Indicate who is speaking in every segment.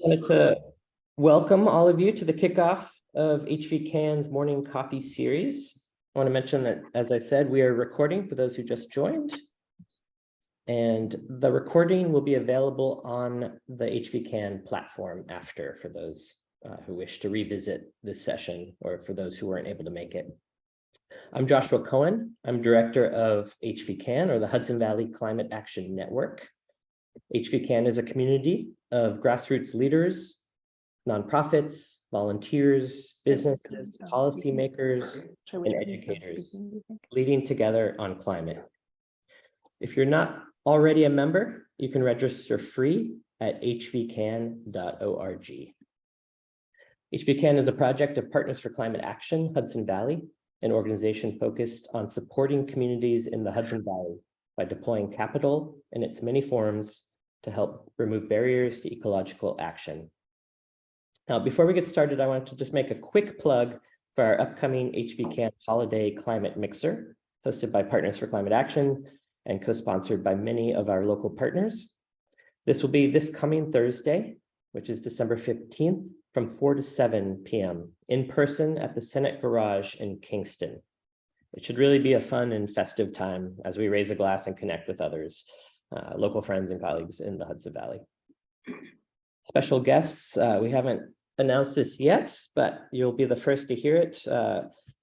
Speaker 1: wanted to welcome all of you to the kickoff of HVCAN's Morning Coffee Series. I want to mention that, as I said, we are recording for those who just joined. And the recording will be available on the HVCAN platform after for those who wish to revisit this session or for those who weren't able to make it. I'm Joshua Cohen. I'm director of HVCAN, or the Hudson Valley Climate Action Network. HVCAN is a community of grassroots leaders, nonprofits, volunteers, businesses, policymakers, and educators leading together on climate. If you're not already a member, you can register free at hvcan.org. HVCAN is a project of Partners for Climate Action, Hudson Valley, an organization focused on supporting communities in the Hudson Valley by deploying capital in its many forms to help remove barriers to ecological action. Now, before we get started, I want to just make a quick plug for our upcoming HVCAN Holiday Climate Mixer, hosted by Partners for Climate Action and co-sponsored by many of our local partners. This will be this coming Thursday, which is December 15th, from 4 to 7 p.m. in person at the Senate Garage in Kingston. It should really be a fun and festive time as we raise a glass and connect with others, local friends and colleagues in the Hudson Valley. Special guests, we haven't announced this yet, but you'll be the first to hear it.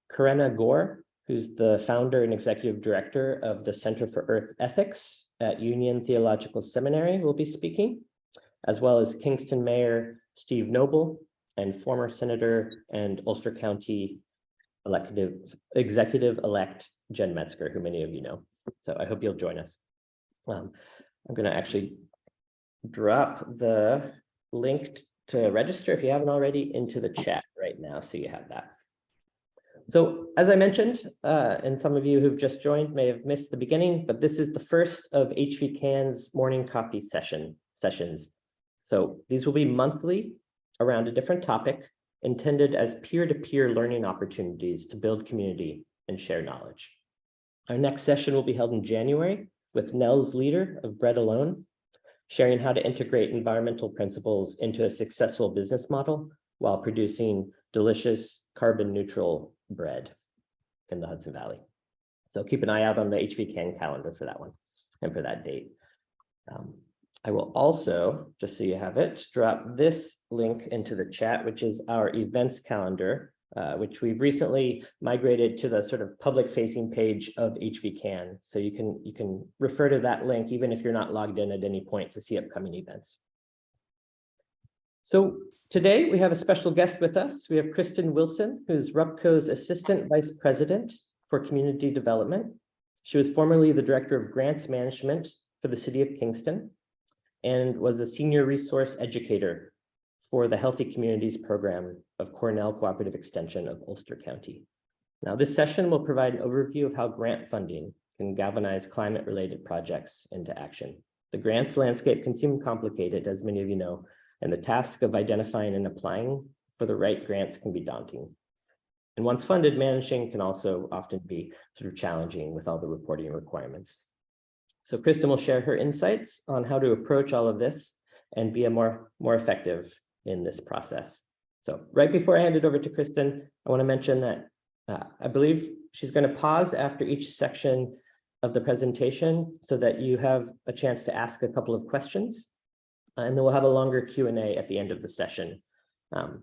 Speaker 1: Corinna Gore, who's the founder and executive director of the Center for Earth Ethics at Union Theological Seminary, will be speaking, as well as Kingston Mayor Steve Noble and former Senator and Ulster County executive-elect Jen Metzger, who many of you know. So I hope you'll join us. I'm going to actually drop the link to register, if you haven't already, into the chat right now, so you have that. So as I mentioned, and some of you who've just joined may have missed the beginning, but this is the first of HVCAN's morning coffee sessions. So these will be monthly around a different topic, intended as peer-to-peer learning opportunities to build community and share knowledge. Our next session will be held in January with Nels Leader of Bread Alone, sharing how to integrate environmental principles into a successful business model while producing delicious carbon neutral bread in the Hudson Valley. So keep an eye out on the HVCAN calendar for that one and for that date. I will also, just so you have it, drop this link into the chat, which is our events calendar, which we've recently migrated to the sort of public-facing page of HVCAN. So you can refer to that link even if you're not logged in at any point to see upcoming events. So today we have a special guest with us. We have Kristen Wilson, who's RUPCO's Assistant Vice President for Community Development. She was formerly the Director of Grants Management for the City of Kingston and was a Senior Resource Educator for the Healthy Communities Program of Cornell Cooperative Extension of Ulster County. Now, this session will provide an overview of how grant funding can galvanize climate-related projects into action. The grants landscape can seem complicated, as many of you know, and the task of identifying and applying for the right grants can be daunting. And once funded, managing can also often be sort of challenging with all the reporting requirements. So Kristen will share her insights on how to approach all of this and be more effective in this process. So right before I hand it over to Kristen, I want to mention that I believe she's going to pause after each section of the presentation so that you have a chance to ask a couple of questions. And then we'll have a longer Q&A at the end of the session.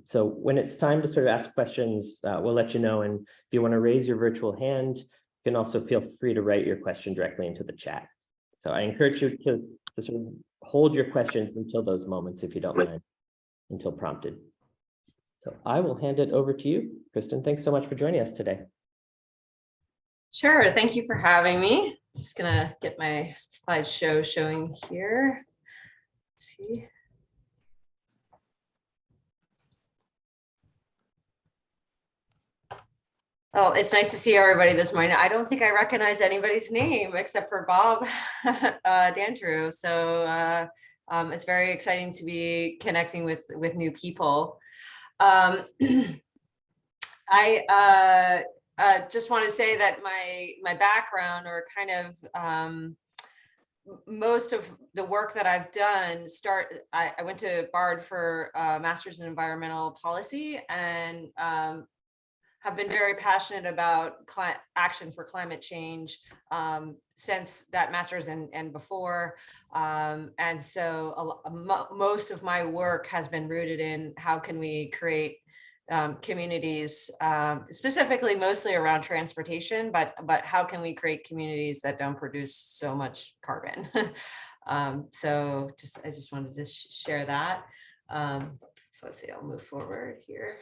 Speaker 1: So when it's time to sort of ask questions, we'll let you know. And if you want to raise your virtual hand, you can also feel free to write your question directly into the chat. So I encourage you to sort of hold your questions until those moments, if you don't mind, until prompted. So I will hand it over to you, Kristen. Thanks so much for joining us today.
Speaker 2: Sure. Thank you for having me. Just going to get my slideshow showing here. Let's see. Oh, it's nice to see everybody this morning. I don't think I recognize anybody's name except for Bob Dandrew. So it's very exciting to be connecting with new people. I just want to say that my background, or kind of most of the work that I've done I went to Bard for a master's in environmental policy, and have been very passionate about action for climate change since that master's and before. And so most of my work has been rooted in how can we create communities, specifically mostly around transportation, but how can we create communities that don't produce so much carbon? So I just wanted to share that. So let's see, I'll move forward here.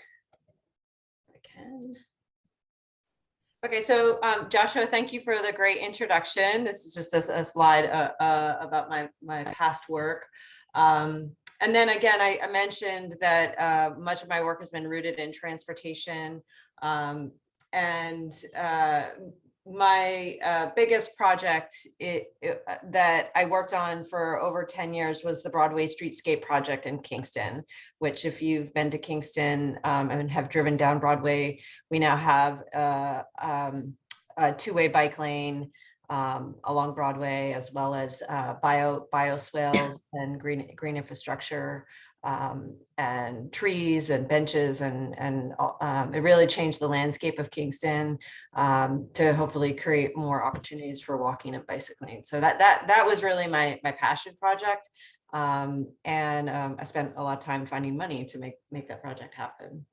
Speaker 2: Okay, so Joshua, thank you for the great introduction. This is just a slide about my past work. And then again, I mentioned that much of my work has been rooted in transportation. And my biggest project that I worked on for over 10 years was the Broadway Streetscape project in Kingston, which if you've been to Kingston and have driven down Broadway, we now have a two-way bike lane along Broadway, as well as bioswales and green infrastructure, and trees and benches, and it really changed the landscape of Kingston to hopefully create more opportunities for walking and bicycling. So that was really my passion project, and I spent a lot of time finding money to make that project happen.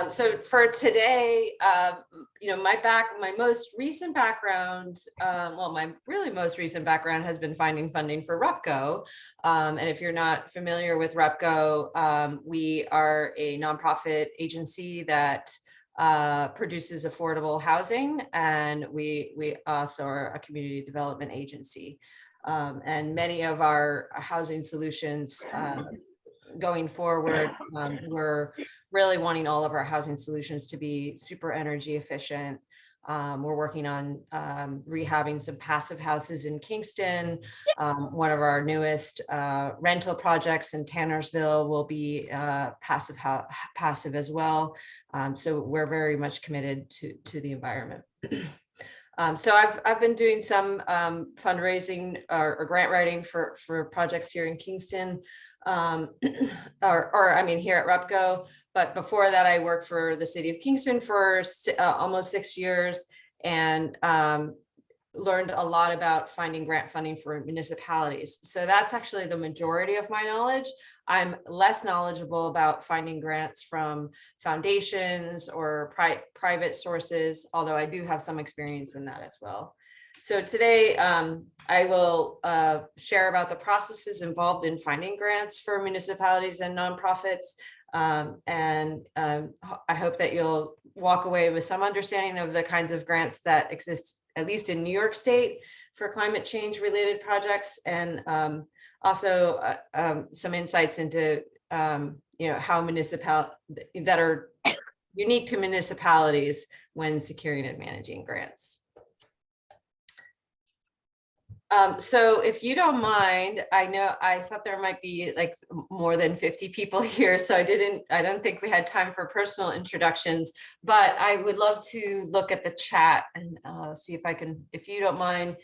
Speaker 2: So for today, my most recent background, my really most recent background has been finding funding for RUPCO. And if you're not familiar with RUPCO, we are a nonprofit agency that produces affordable housing, and we also are a community development agency. And many of our housing solutions going forward, we're really wanting all of our housing solutions to be super energy efficient. We're working on rehabbing some passive houses in Kingston. One of our newest rental projects in Tannersville will be passive as well. So we're very much committed to the environment. So I've been doing some fundraising or grant writing for projects here in Kingston. Or I mean here at RUPCO, but before that I worked for the City of Kingston for almost 6 years, and learned a lot about finding grant funding for municipalities. So that's actually the majority of my knowledge. I'm less knowledgeable about finding grants from foundations or private sources, although I do have some experience in that as well. So today I will share about the processes involved in finding grants for municipalities and nonprofits. And I hope that you'll walk away with some understanding of the kinds of grants that exist, at least in New York State, for climate change related projects, and also some insights into how that are unique to municipalities when securing and managing grants. So if you don't mind, I thought there might be like more than 50 people here, so I don't think we had time for personal introductions, but I would love to look at the chat and see if I can, if you don't mind,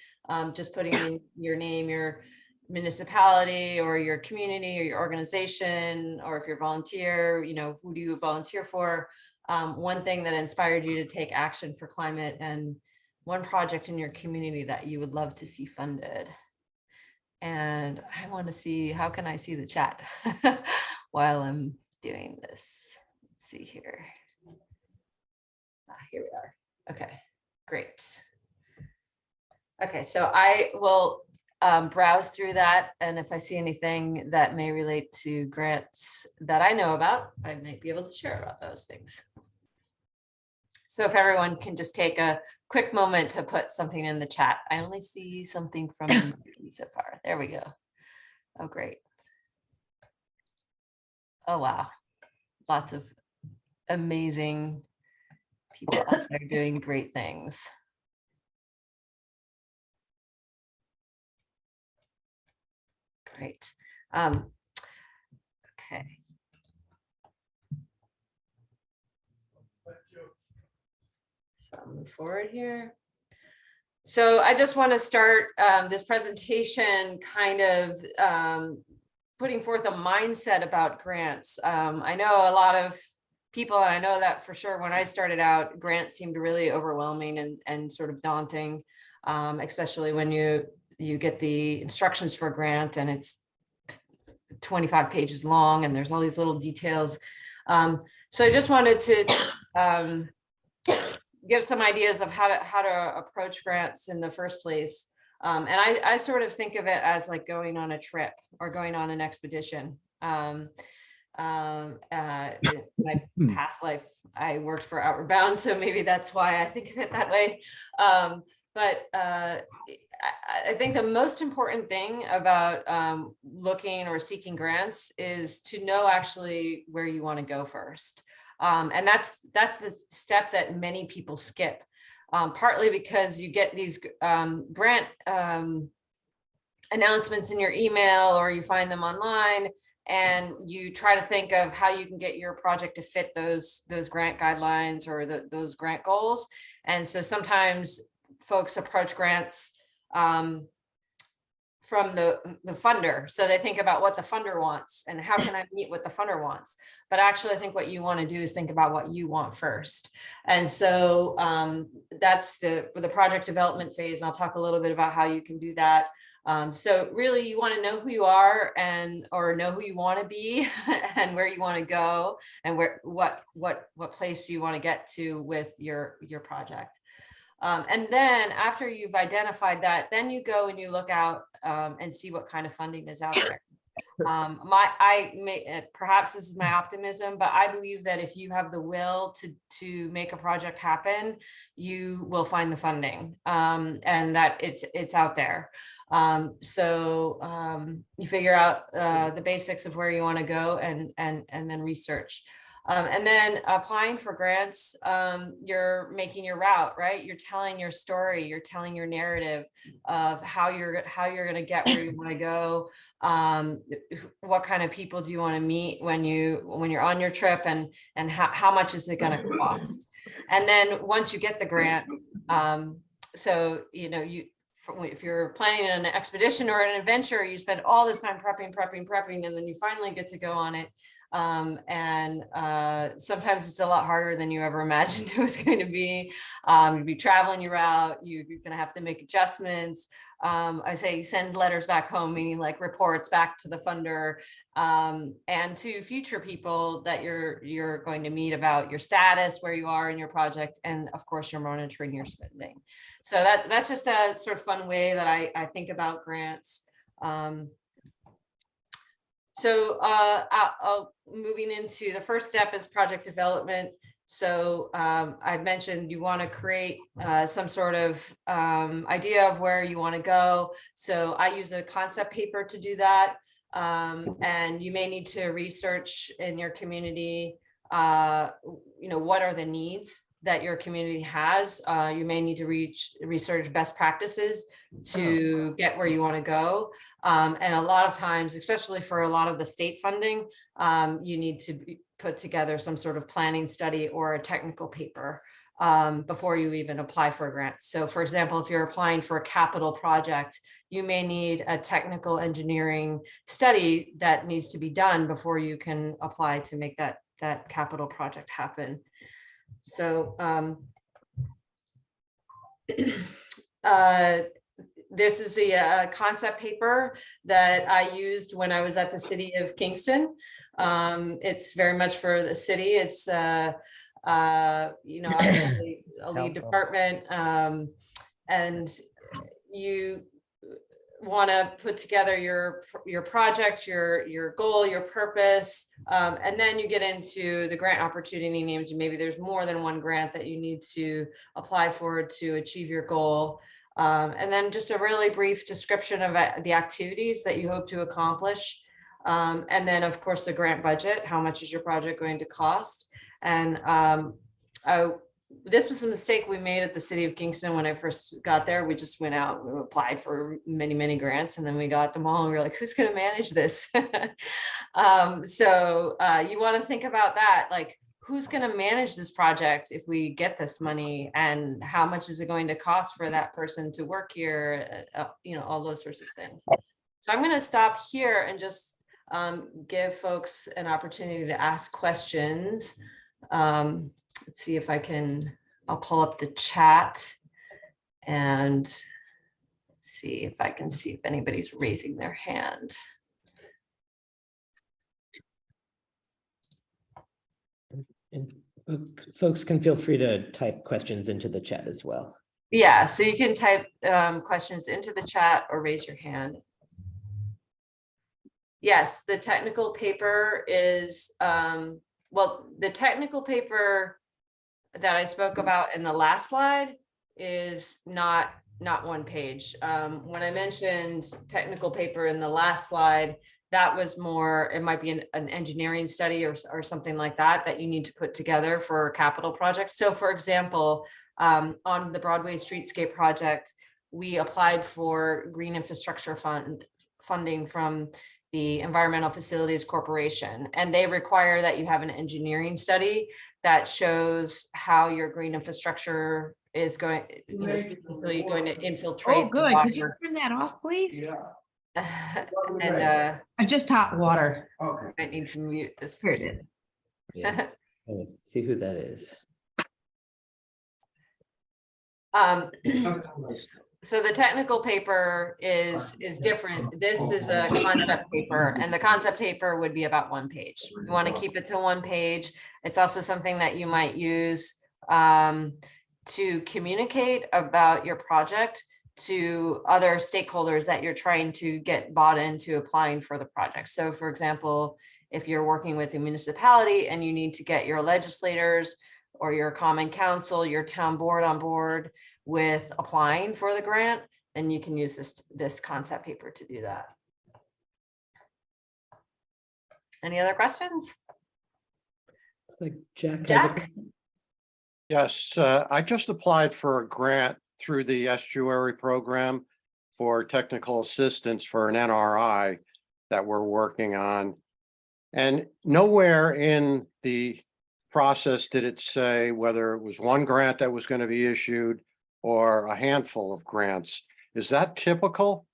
Speaker 2: just putting in your name, your municipality or your community or your organization, or if you're a volunteer, who do you volunteer for? One thing that inspired you to take action for climate, and one project in your community that you would love to see funded. And I want to see, how can I see the chat while I'm doing this? Let's see here. Here we are. Okay, great. Okay, so I will browse through that, and if I see anything that may relate to grants that I know about, I might be able to share about those things. So if everyone can just take a quick moment to put something in the chat. I only see something from you so far. There we go. Oh, great. Oh, wow. Lots of amazing people out there doing great things. Great. Okay. So I'll move forward here. So I just want to start this presentation kind of putting forth a mindset about grants. I know a lot of people, and I know that for sure when I started out, grants seemed really overwhelming and sort of daunting, especially when you get the instructions for a grant and it's 25 pages long and there's all these little details. So I just wanted to give some ideas of how to approach grants in the first place. And I sort of think of it as like going on a trip or going on an expedition. In my past life, I worked for Outward Bound, so maybe that's why I think of it that way. But I think the most important thing about looking or seeking grants is to know actually where you want to go first. And that's the step that many people skip, partly because you get these grant announcements in your email or you find them online and you try to think of how you can get your project to fit those grant guidelines or those grant goals. And so sometimes folks approach grants from the funder. So they think about what the funder wants and how can I meet what the funder wants. But actually, I think what you want to do is think about what you want first. And so that's the project development phase. And I'll talk a little bit about how you can do that. So really, you want to know who you are or know who you want to be and where you want to go and what place you want to get to with your project. And then after you've identified that, then you go and you look out and see what kind of funding is out there. Perhaps this is my optimism, but I believe that if you have the will to make a project happen, you will find the funding, and that it's out there. So you figure out the basics of where you want to go and then research. And then applying for grants, you're making your route, right? You're telling your story, you're telling your narrative of how you're going to get where you want to go. What kind of people do you want to meet when you're on your trip, and how much is it going to cost? And then once you get the grant, so if you're planning an expedition or an adventure, you spend all this time prepping, and then you finally get to go on it. And sometimes it's a lot harder than you ever imagined it was going to be. You'd be traveling your route, you're going to have to make adjustments. I say send letters back home, meaning like reports back to the funder and to future people that you're going to meet about your status, where you are in your project, and of course you're monitoring your spending. So that's just a sort of fun way that I think about grants. So moving into the first step is project development. So I mentioned you want to create some sort of idea of where you want to go. So I use a concept paper to do that. And you may need to research in your community, what are the needs that your community has. You may need to research best practices to get where you want to go. And a lot of times, especially for a lot of the state funding, you need to put together some sort of planning study or a technical paper before you even apply for a grant. So for example, if you're applying for a capital project, you may need a technical engineering study that needs to be done before you can apply to make that capital project happen. So this is a concept paper that I used when I was at the City of Kingston. It's very much for the city. It's obviously a lead department, and you want to put together your project, your goal, your purpose, and then you get into the grant opportunity names. Maybe there's more than one grant that you need to apply for to achieve your goal, and then just a really brief description of the activities that you hope to accomplish, and then of course the grant budget. How much is your project going to cost? And this was a mistake we made at the City of Kingston when I first got there. We just went out, we applied for many grants, and then we got them all and we were like, who's going to manage this? So you want to think about that, like who's going to manage this project if we get this money, and how much is it going to cost for that person to work here, all those sorts of things. So I'm going to stop here and just give folks an opportunity to ask questions. Let's see if I'll pull up the chat and see if I can see if anybody's raising their hand.
Speaker 1: And folks can feel free to type questions into the chat as well.
Speaker 2: Yeah, so you can type questions into the chat or raise your hand. Yes, the technical paper is, the technical paper that I spoke about in the last slide is not one page. When I mentioned technical paper in the last slide, that was more, it might be an engineering study or something like that you need to put together for capital projects. So for example, on the Broadway Streetscape project, we applied for green infrastructure funding from the Environmental Facilities Corporation, and they require that you have an engineering study that shows how your green infrastructure is going, specifically going to infiltrate.
Speaker 3: Oh, good. Could you turn that off, please?
Speaker 4: Yeah.
Speaker 2: And
Speaker 3: Just hot water.
Speaker 4: Okay.
Speaker 2: I need to mute this person.
Speaker 1: Yes. Let's see who that is.
Speaker 2: So the technical paper is different. This is a concept paper, and the concept paper would be about 1 page. You want to keep it to 1 page. It's also something that you might use to communicate about your project to other stakeholders that you're trying to get bought into applying for the project. So for example, if you're working with a municipality and you need to get your legislators or your common council, your town board on board with applying for the grant, then you can use this concept paper to do that. Any other questions?
Speaker 1: Looks like Jack.
Speaker 2: Jack?
Speaker 4: Yes, I just applied for a grant through the estuary program for technical assistance for an NRI that we're working on. And nowhere in the process did it say whether it was one grant that was going to be issued or a handful of grants. Is that typical?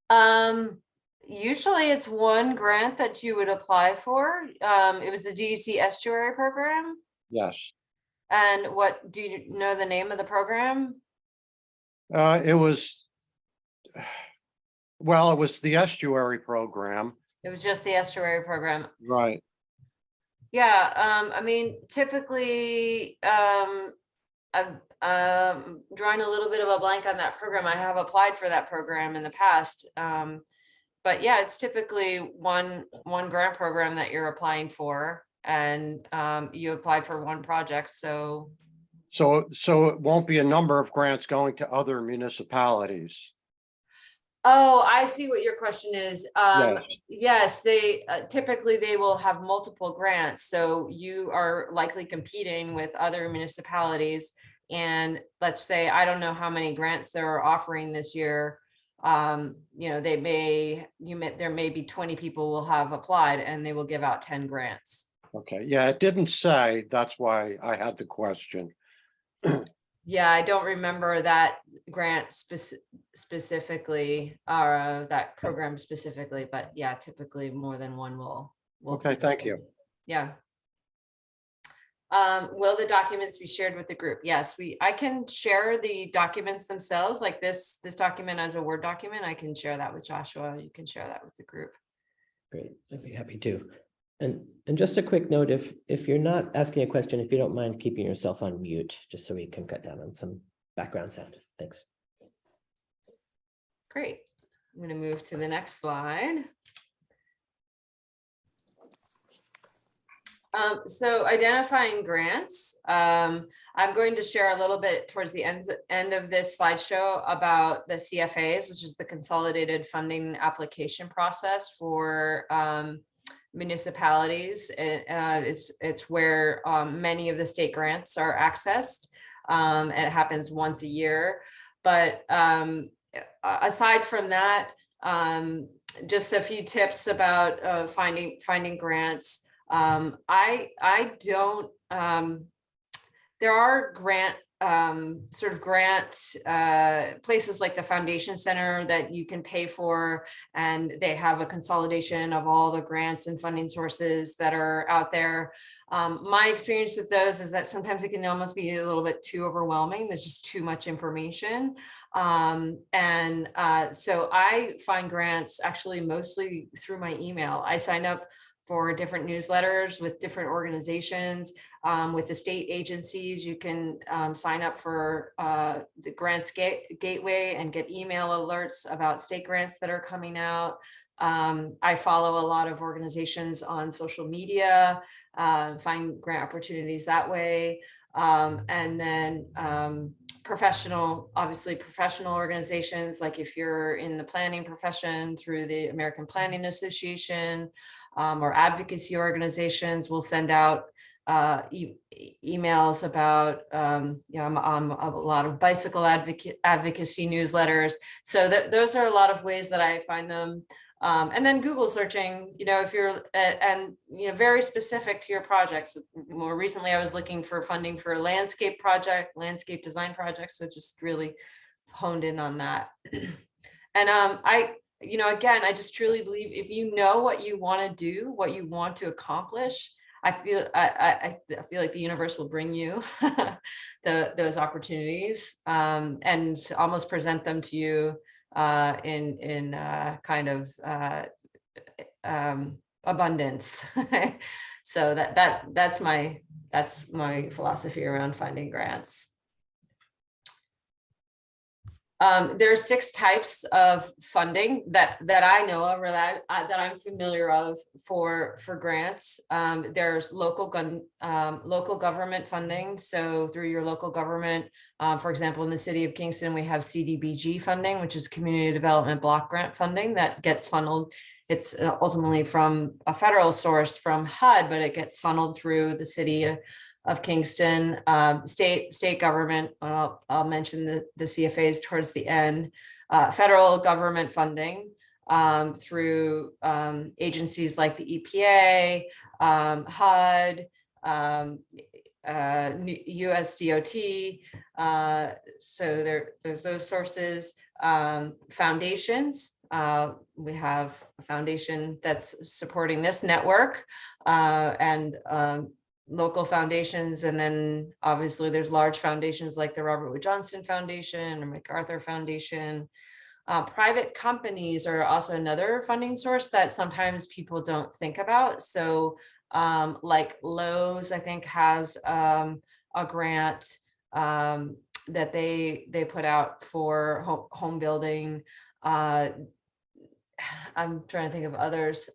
Speaker 2: Usually it's one grant that you would apply for. It was the DEC estuary program.
Speaker 4: Yes.
Speaker 2: And what, do you know the name of the program?
Speaker 4: It was the estuary program.
Speaker 2: It was just the estuary program.
Speaker 4: Right.
Speaker 2: Yeah, I mean, typically, I'm drawing a little bit of a blank on that program. I have applied for that program in the past. But yeah, it's typically one grant program that you're applying for, and you applied for one project. So
Speaker 4: it won't be a number of grants going to other municipalities.
Speaker 2: Oh, I see what your question is.
Speaker 4: Yes.
Speaker 2: Yes, they typically they will have multiple grants. So you are likely competing with other municipalities. And let's say, I don't know how many grants they're offering this year. There may be 20 people will have applied and they will give out 10 grants.
Speaker 4: Okay. Yeah, it didn't say. That's why I had the question.
Speaker 2: Yeah, I don't remember that grant specifically, or that program specifically, but yeah, typically more than one will.
Speaker 4: Okay, thank you.
Speaker 2: Yeah. Will the documents be shared with the group? Yes, I can share the documents themselves, like this document as a Word document. I can share that with Joshua. You can share that with the group.
Speaker 1: Great, I'd be happy to. And just a quick note, if you're not asking a question, if you don't mind keeping yourself on mute, just so we can cut down on some background sound. Thanks.
Speaker 2: Great. I'm going to move to the next slide. So identifying grants. I'm going to share a little bit towards the end of this slideshow about the CFAs, which is the Consolidated Funding Application Process for municipalities. It's where many of the state grants are accessed. It happens once a year, but aside from that, just a few tips about finding grants. I don't, there are grant places like the Foundation Center that you can pay for, and they have a consolidation of all the grants and funding sources that are out there. My experience with those is that sometimes it can almost be a little bit too overwhelming. There's just too much information. So I find grants actually mostly through my email. I sign up for different newsletters with different organizations. With the state agencies, you can sign up for the Grants Gateway and get email alerts about state grants that are coming out. I follow a lot of organizations on social media, find grant opportunities that way. And then professional organizations, like if you're in the planning profession, through the American Planning Association, or advocacy organizations will send out emails about, I'm a lot of bicycle advocacy newsletters. So those are a lot of ways that I find them. And then Google searching, if you're, very specific to your project. More recently, I was looking for funding for a landscape design project. So just really honed in on that. And again, I just truly believe if you know what you want to do, what you want to accomplish, I feel like the universe will bring you those opportunities, and almost present them to you in kind of abundance. So that's my philosophy around finding grants. There's 6 types of funding that I know of, or that I'm familiar of for grants. There's local government funding. So through your local government, for example, in the City of Kingston, we have CDBG funding, which is Community Development Block Grant funding that gets funneled. It's ultimately from a federal source from HUD, but it gets funneled through the City of Kingston. State government, I'll mention the CFAs towards the end. Federal government funding through agencies like the EPA, HUD, USDOT. So there's those sources. Foundations. We have a foundation that's supporting this network, and local foundations, and then obviously there's large foundations like the Robert Wood Johnson Foundation or MacArthur Foundation. Private companies are also another funding source that sometimes people don't think about. So like Lowe's, I think, has a grant that they put out for home building. I'm trying to think of others.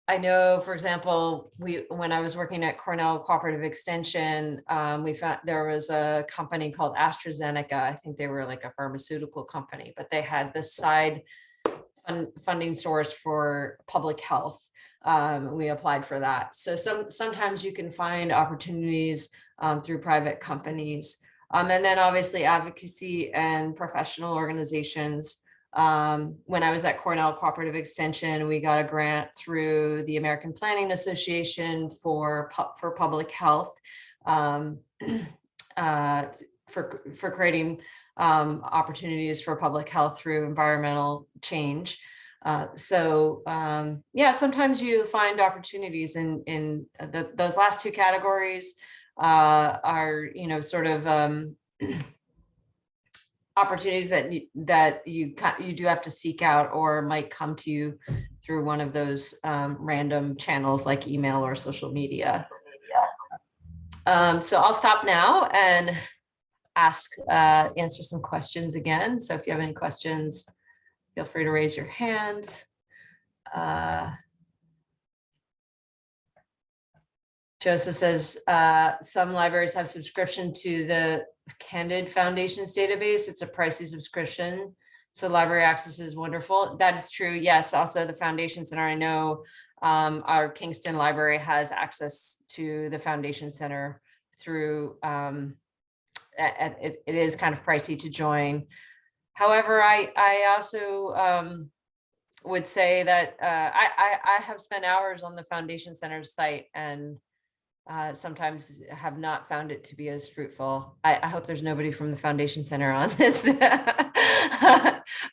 Speaker 2: I know, for example, when I was working at Cornell Cooperative Extension, we found there was a company called AstraZeneca. I think they were like a pharmaceutical company, but they had this side funding source for public health. We applied for that. So sometimes you can find opportunities through private companies. And then obviously advocacy and professional organizations. When I was at Cornell Cooperative Extension, we got a grant through the American Planning Association for public health, for creating opportunities for public health through environmental change. Yeah, sometimes you find opportunities in those last 2 categories are, sort of opportunities that you do have to seek out, or might come to you through one of those random channels like email or social media. So I'll stop now and answer some questions again. So if you have any questions, feel free to raise your hand. Joseph says some libraries have subscription to the Candid Foundation's database. It's a pricey subscription, so library access is wonderful. That is true. Yes. Also, the Foundation Center, I know our Kingston library has access to the Foundation Center through. It is kind of pricey to join. However, I also would say that I have spent hours on the Foundation Center site and sometimes have not found it to be as fruitful. I hope there's nobody from the Foundation Center on this,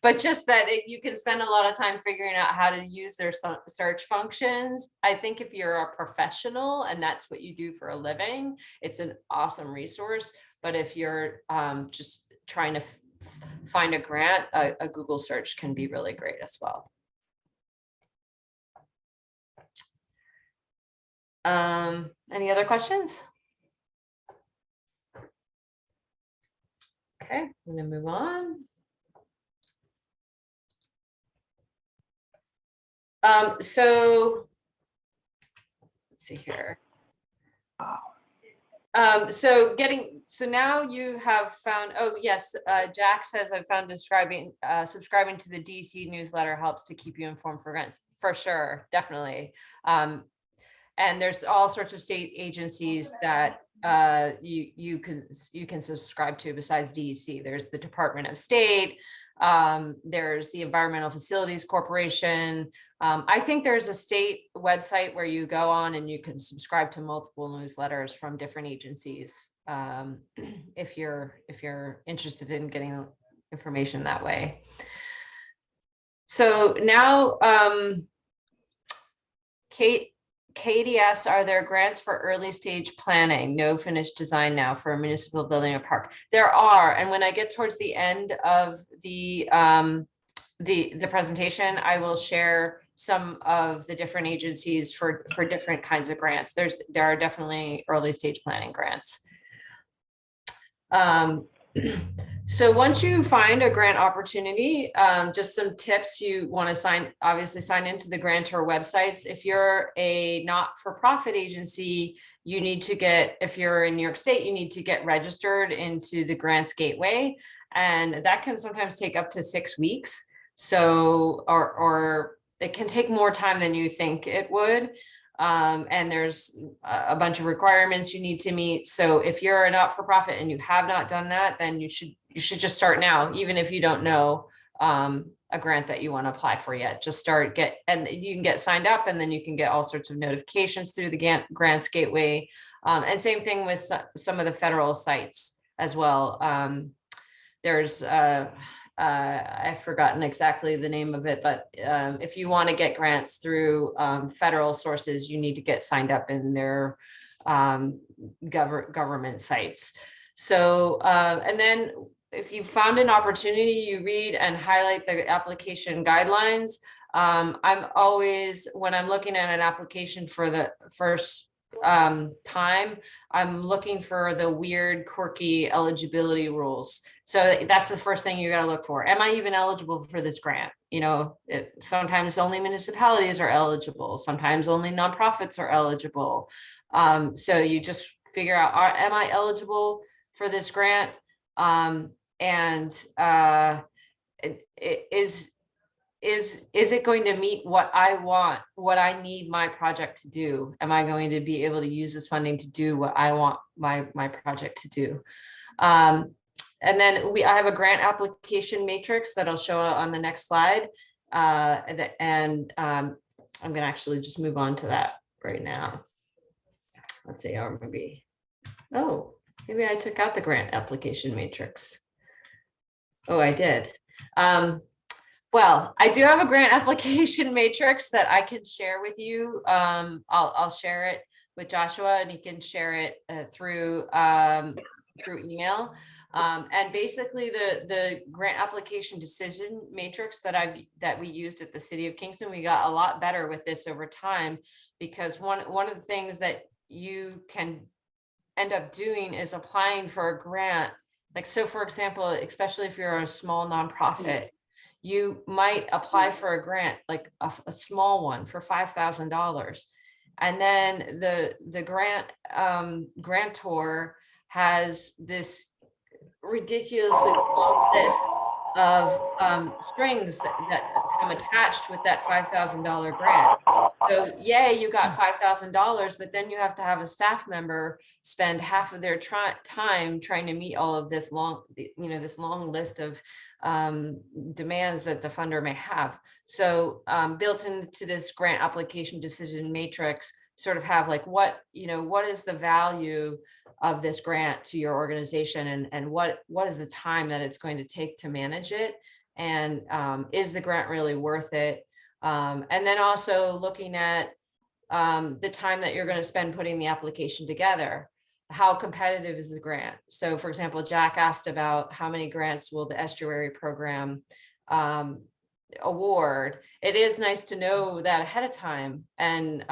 Speaker 2: but just that you can spend a lot of time figuring out how to use their search functions. I think if you're a professional and that's what you do for a living, it's an awesome resource. But if you're just trying to find a grant, a Google search can be really great as well. Any other questions? Okay, I'm gonna move on. So let's see here. So now you have found, oh yes, Jack says I found subscribing to the DC newsletter helps to keep you informed for grants. For sure, definitely. And there's all sorts of state agencies that you can subscribe to besides DEC. There's the Department of State, there's the Environmental Facilities Corporation. I think there's a state website where you go on and you can subscribe to multiple newsletters from different agencies if you're interested in getting information that way. So now, Katie asks, are there grants for early stage planning? No finished design now for a municipal building or park? There are, and when I get towards the end of the presentation, I will share some of the different agencies for different kinds of grants. There are definitely early stage planning grants. So once you find a grant opportunity, just some tips. You want to obviously sign into the grantor websites. If you're a not-for-profit agency, you need to if you're in New York State, you need to get registered into the Grants Gateway. And that can sometimes take up to 6 weeks. So, or it can take more time than you think it would. And there's a bunch of requirements you need to meet. So if you're a not-for-profit and you have not done that, then you should just start now, even if you don't know a grant that you want to apply for yet. Just start, and you can get signed up, and then you can get all sorts of notifications through the Grants Gateway. And same thing with some of the federal sites as well. There's I've forgotten exactly the name of it, but if you want to get grants through federal sources, you need to get signed up in their government sites. So, and then if you found an opportunity, you read and highlight the application guidelines. I'm always, when I'm looking at an application for the first time, I'm looking for the weird, quirky eligibility rules. So that's the first thing you got to look for. Am I even eligible for this grant? You know, sometimes only municipalities are eligible. Sometimes only nonprofits are eligible. So you just figure out, am I eligible for this grant? Is it going to meet what I want, what I need my project to do? Am I going to be able to use this funding to do what I want my project to do? And then I have a grant application matrix that I'll show on the next slide. I'm going to actually just move on to that right now. Let's see, or maybe I took out the grant application matrix. Oh, I did. Well, I do have a grant application matrix that I can share with you. I'll share it with Joshua, and he can share it through email. And basically, the grant application decision matrix that we used at the City of Kingston, we got a lot better with this over time, because one of the things that you can end up doing is applying for a grant. Like, so for example, especially if you're a small nonprofit, you might apply for a grant, like a small one for $5,000. And then the grantor has this ridiculously long list of strings that come attached with that $5,000 grant. So yay, you got $5,000, but then you have to have a staff member spend half of their time trying to meet all of this this long list of demands that the funder may have. So built into this grant application decision matrix, sort of have like what is the value of this grant to your organization, and what is the time that it's going to take to manage it, and is the grant really worth it? And then also looking at the time that you're going to spend putting the application together. How competitive is the grant? So for example, Jack asked about how many grants will the estuary program award. It is nice to know that ahead of time. And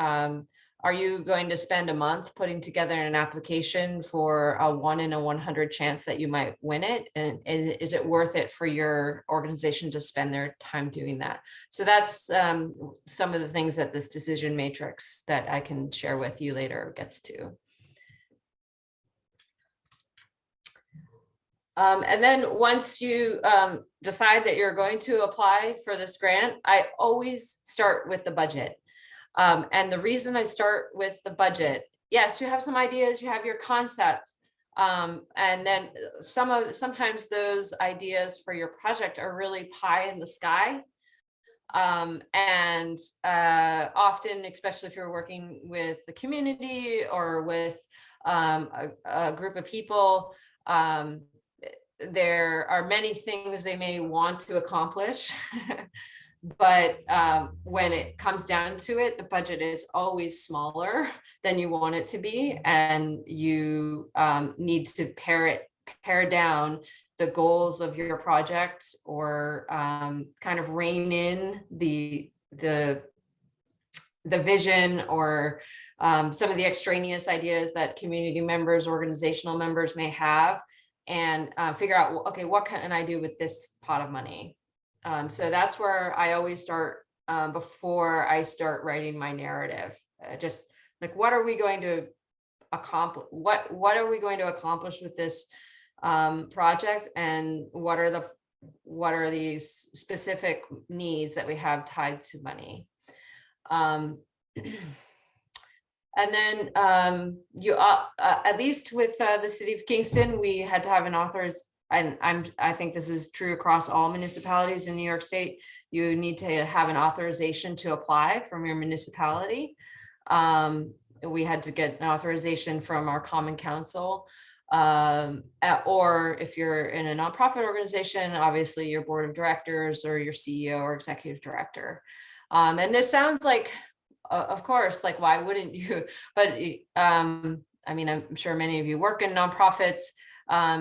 Speaker 2: are you going to spend a month putting together an application for a 1 in 100 chance that you might win it? And is it worth it for your organization to spend their time doing that? So that's some of the things that this decision matrix that I can share with you later gets to. And then once you decide that you're going to apply for this grant, I always start with the budget. And the reason I start with the budget, yes, you have some ideas, you have your concept, and then sometimes those ideas for your project are really pie in the sky. And often, especially if you're working with the community or with a group of people, there are many things they may want to accomplish. But when it comes down to it, the budget is always smaller than you want it to be. And you need to pare down the goals of your project, or kind of rein in the vision, or some of the extraneous ideas that community members, organizational members may have, and figure out, okay, what can I do with this pot of money? So that's where I always start before I start writing my narrative. Just like, what are we going to accomplish? What are we going to accomplish with this project? And what are these specific needs that we have tied to money? And then you at least with the City of Kingston, we had to have an and I think this is true across all municipalities in New York State. You need to have an authorization to apply from your municipality. We had to get an authorization from our Common Council, or if you're in a nonprofit organization, obviously your board of directors or your CEO or executive director. And this sounds like, of course, like, why wouldn't you? But I mean, I'm sure many of you work in nonprofits.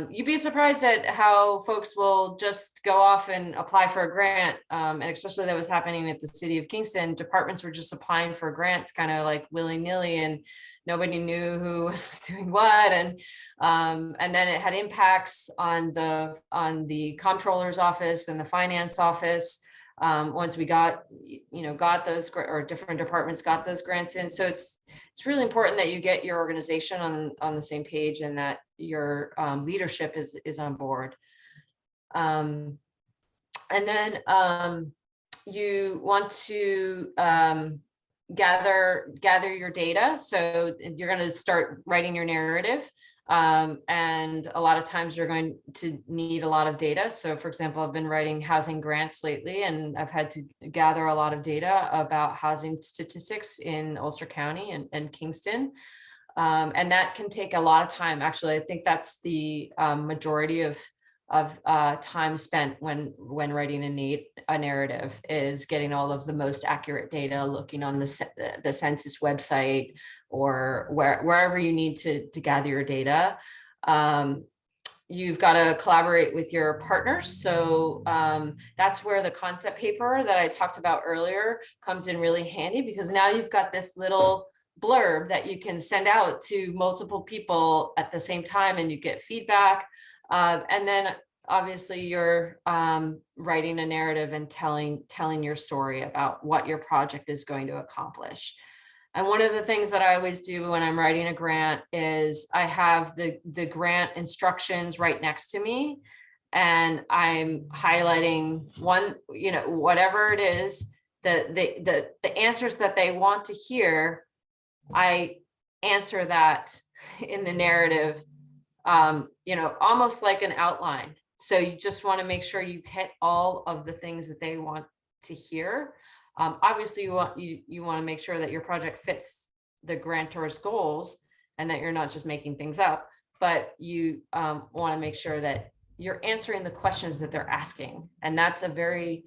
Speaker 2: You'd be surprised at how folks will just go off and apply for a grant. And especially that was happening at the City of Kingston. Departments were just applying for grants kind of like willy-nilly, and nobody knew who was doing what. And then it had impacts on the comptroller's office and the finance office. Once we got those, or different departments got those grants in. So it's really important that you get your organization on the same page, and that your leadership is on board. And then you want to gather your data. So you're going to start writing your narrative. And a lot of times you're going to need a lot of data. So for example, I've been writing housing grants lately, and I've had to gather a lot of data about housing statistics in Ulster County and Kingston. And that can take a lot of time. Actually, I think that's the majority of time spent when writing a narrative, is getting all of the most accurate data, looking on the census website, or wherever you need to gather your data. You've got to collaborate with your partners. So that's where the concept paper that I talked about earlier comes in really handy, because now you've got this little blurb that you can send out to multiple people at the same time, and you get feedback. And then obviously you're writing a narrative and telling your story about what your project is going to accomplish. And one of the things that I always do when I'm writing a grant is I have the grant instructions right next to me, and I'm highlighting one, whatever it is, the answers that they want to hear, I answer that in the narrative, almost like an outline. So you just want to make sure you hit all of the things that they want to hear. Obviously, you want to make sure that your project fits the grantor's goals and that you're not just making things up, but you want to make sure that you're answering the questions that they're asking. And that's a very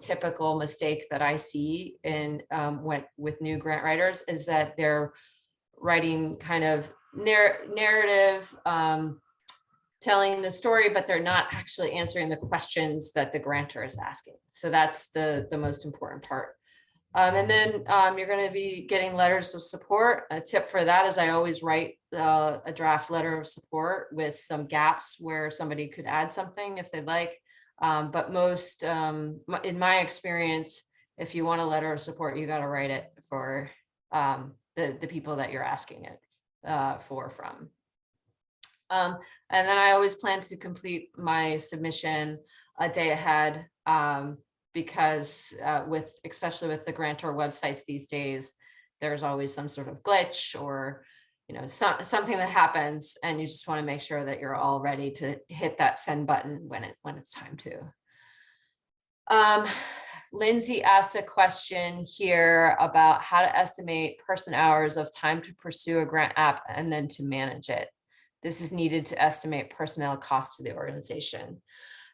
Speaker 2: typical mistake that I see in with new grant writers, is that they're writing kind of narrative, telling the story, but they're not actually answering the questions that the grantor is asking. So that's the most important part. And then you're going to be getting letters of support. A tip for that is I always write a draft letter of support with some gaps where somebody could add something if they'd like. But most, in my experience, if you want a letter of support, you got to write it for the people that you're asking it from. And then I always plan to complete my submission a day ahead, because especially with the grantor websites these days, there's always some sort of glitch or something that happens, and you just want to make sure that you're all ready to hit that send button when it's time to. Lindsay asked a question here about how to estimate person hours of time to pursue a grant app and then to manage it. This is needed to estimate personnel costs to the organization.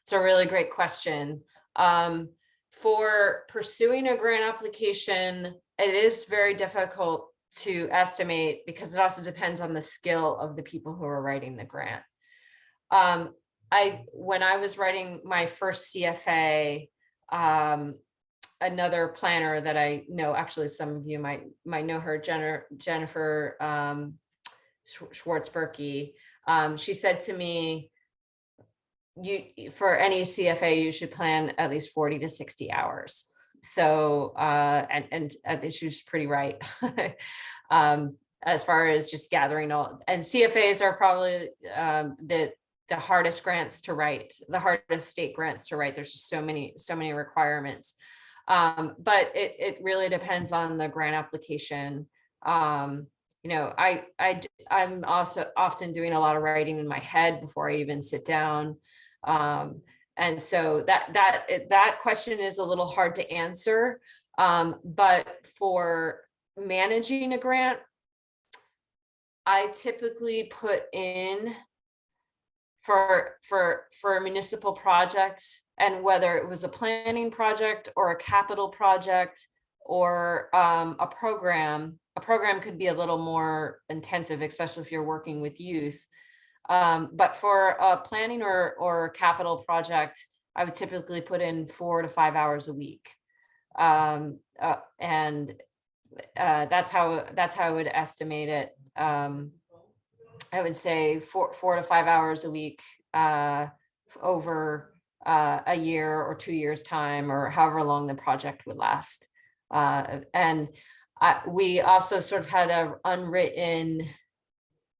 Speaker 2: It's a really great question. For pursuing a grant application, it is very difficult to estimate because it also depends on the skill of the people who are writing the grant. When I was writing my first CFA, another planner that I know, actually some of you might know her, Jennifer Schwartzberkey, she said to me, for any CFA, you should plan at least 40 to 60 hours. So, and she was pretty right. As far as just gathering all, and CFAs are probably the hardest grants to write, the hardest state grants to write. There's just so many requirements. But it really depends on the grant application. I'm also often doing a lot of writing in my head before I even sit down. And so that question is a little hard to answer. But for managing a grant, I typically put in for a municipal project, and whether it was a planning project or a capital project or a program could be a little more intensive, especially if you're working with youth. But for a planning or capital project, I would typically put in 4 to 5 hours a week. And that's how I would estimate it. I would say 4 to 5 hours a week over a year or 2 years time, or however long the project would last. And we also sort of had an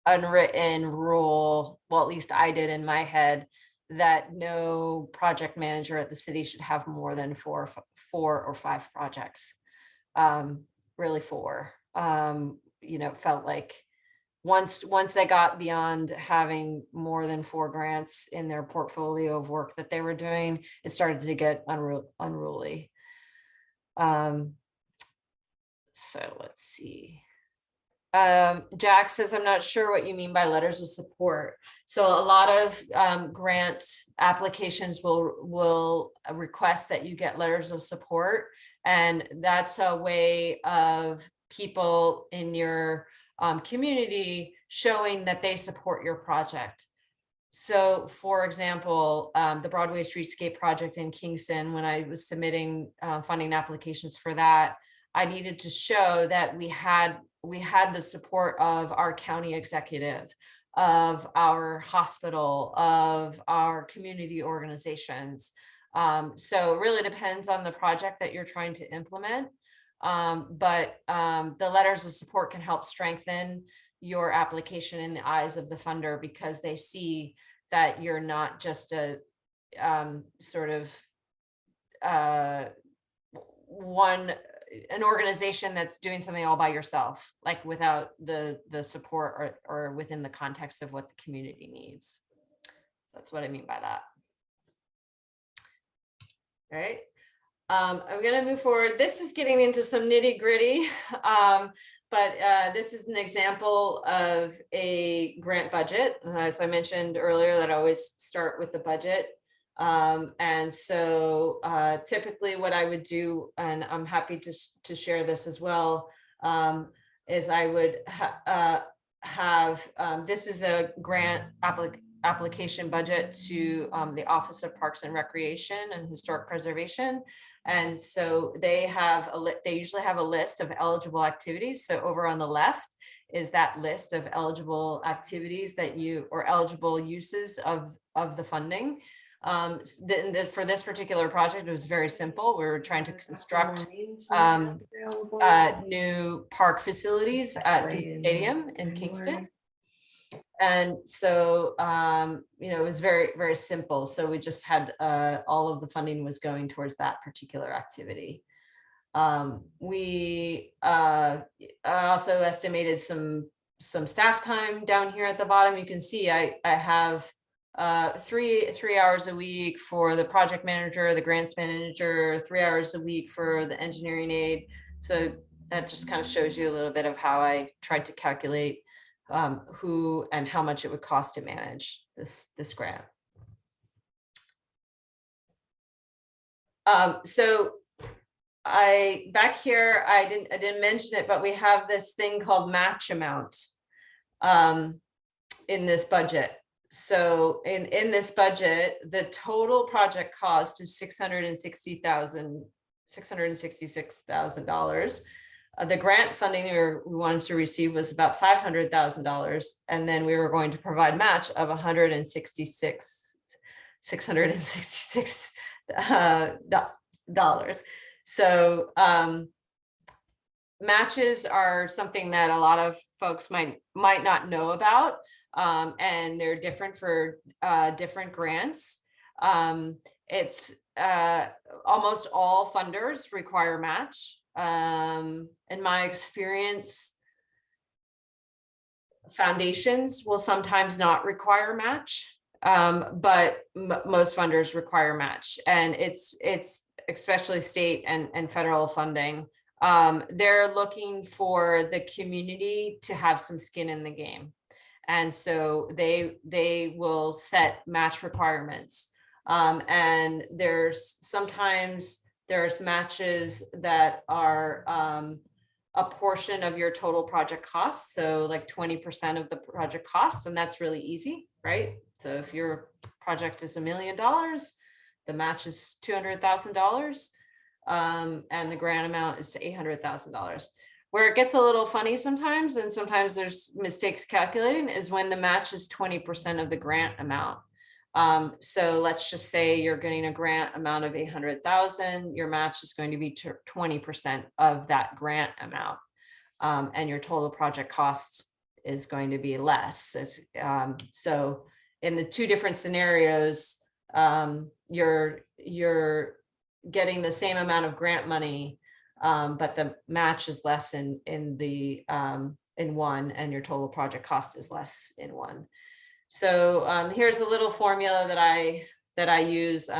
Speaker 2: unwritten rule, well, at least I did in my head, that no project manager at the city should have more than four or five projects. Really 4. Felt like once they got beyond having more than 4 grants in their portfolio of work that they were doing, it started to get unruly. So let's see. Jack says, I'm not sure what you mean by letters of support. So a lot of grant applications will request that you get letters of support. And that's a way of people in your community showing that they support your project. So for example, the Broadway Streetscape project in Kingston, when I was submitting funding applications for that, I needed to show that we had the support of our county executive, of our hospital, of our community organizations. So it really depends on the project that you're trying to implement. But the letters of support can help strengthen your application in the eyes of the funder, because they see that you're not just a sort of an organization that's doing something all by yourself, like without the support or within the context of what the community needs. So that's what I mean by that. All right. I'm going to move forward. This is getting into some nitty gritty, but this is an example of a grant budget. As I mentioned earlier, that I always start with the budget. And so typically what I would do, and I'm happy to share this as well, is I would have, this is a grant application budget to the Office of Parks and Recreation and Historic Preservation. And so they usually have a list of eligible activities. So over on the left is that list of eligible activities that or eligible uses of the funding. For this particular project, it was very simple. We were trying to construct new park facilities at the stadium in Kingston. And so, it was very, very simple. So we just had all of the funding was going towards that particular activity. We also estimated some staff time down here at the bottom. You can see I have 3 hours a week for the project manager, the grants manager, 3 hours a week for the engineering aide. So that just kind of shows you a little bit of how I tried to calculate who and how much it would cost to manage this grant. So back here, I didn't mention it, but we have this thing called match amount in this budget. So in this budget, the total project cost is $666,000. The grant funding we wanted to receive was about $500,000, and then we were going to provide match of $666. So matches are something that a lot of folks might not know about, and they're different for different grants. It's almost all funders require match. In my experience, foundations will sometimes not require match, but most funders require match, and it's especially state and federal funding. They're looking for the community to have some skin in the game, and so they will set match requirements. And sometimes there's matches that are a portion of your total project cost. So like 20% of the project cost, and that's really easy, right? So if your project is $1 million, the match is $200,000, and the grant amount is $800,000. Where it gets a little funny sometimes, and sometimes there's mistakes calculating, is when the match is 20% of the grant amount. So let's just say you're getting a grant amount of 800,000, your match is going to be 20% of that grant amount. And your total project cost is going to be less. So in the two different scenarios, you're getting the same amount of grant money, but the match is less in one, and your total project cost is less in one. So here's a little formula that I use.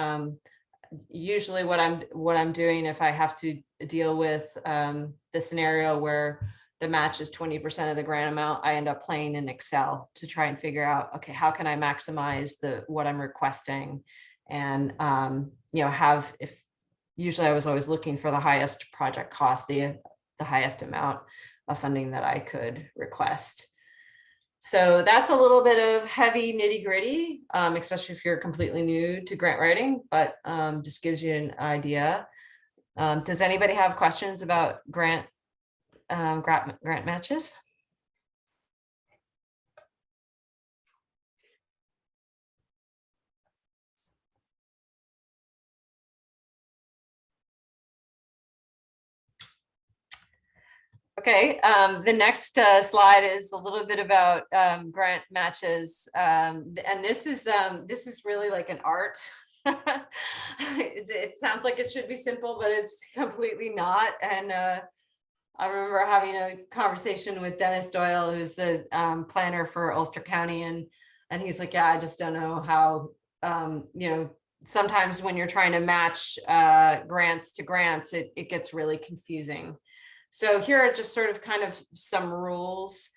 Speaker 2: Usually what I'm doing if I have to deal with the scenario where the match is 20% of the grant amount, I end up playing in Excel to try and figure out, okay, how can I maximize what I'm requesting, and usually I was always looking for the highest project cost, the highest amount of funding that I could request. So that's a little bit of heavy nitty gritty, especially if you're completely new to grant writing, but just gives you an idea. Does anybody have questions about grant matches? Okay, the next slide is a little bit about grant matches, and this is really like an art It sounds like it should be simple, but it's completely not. And I remember having a conversation with Dennis Doyle, who's the planner for Ulster County, and he's like, yeah, I just don't know how, sometimes when you're trying to match grants to grants, it gets really confusing. So here are just sort of kind of some rules.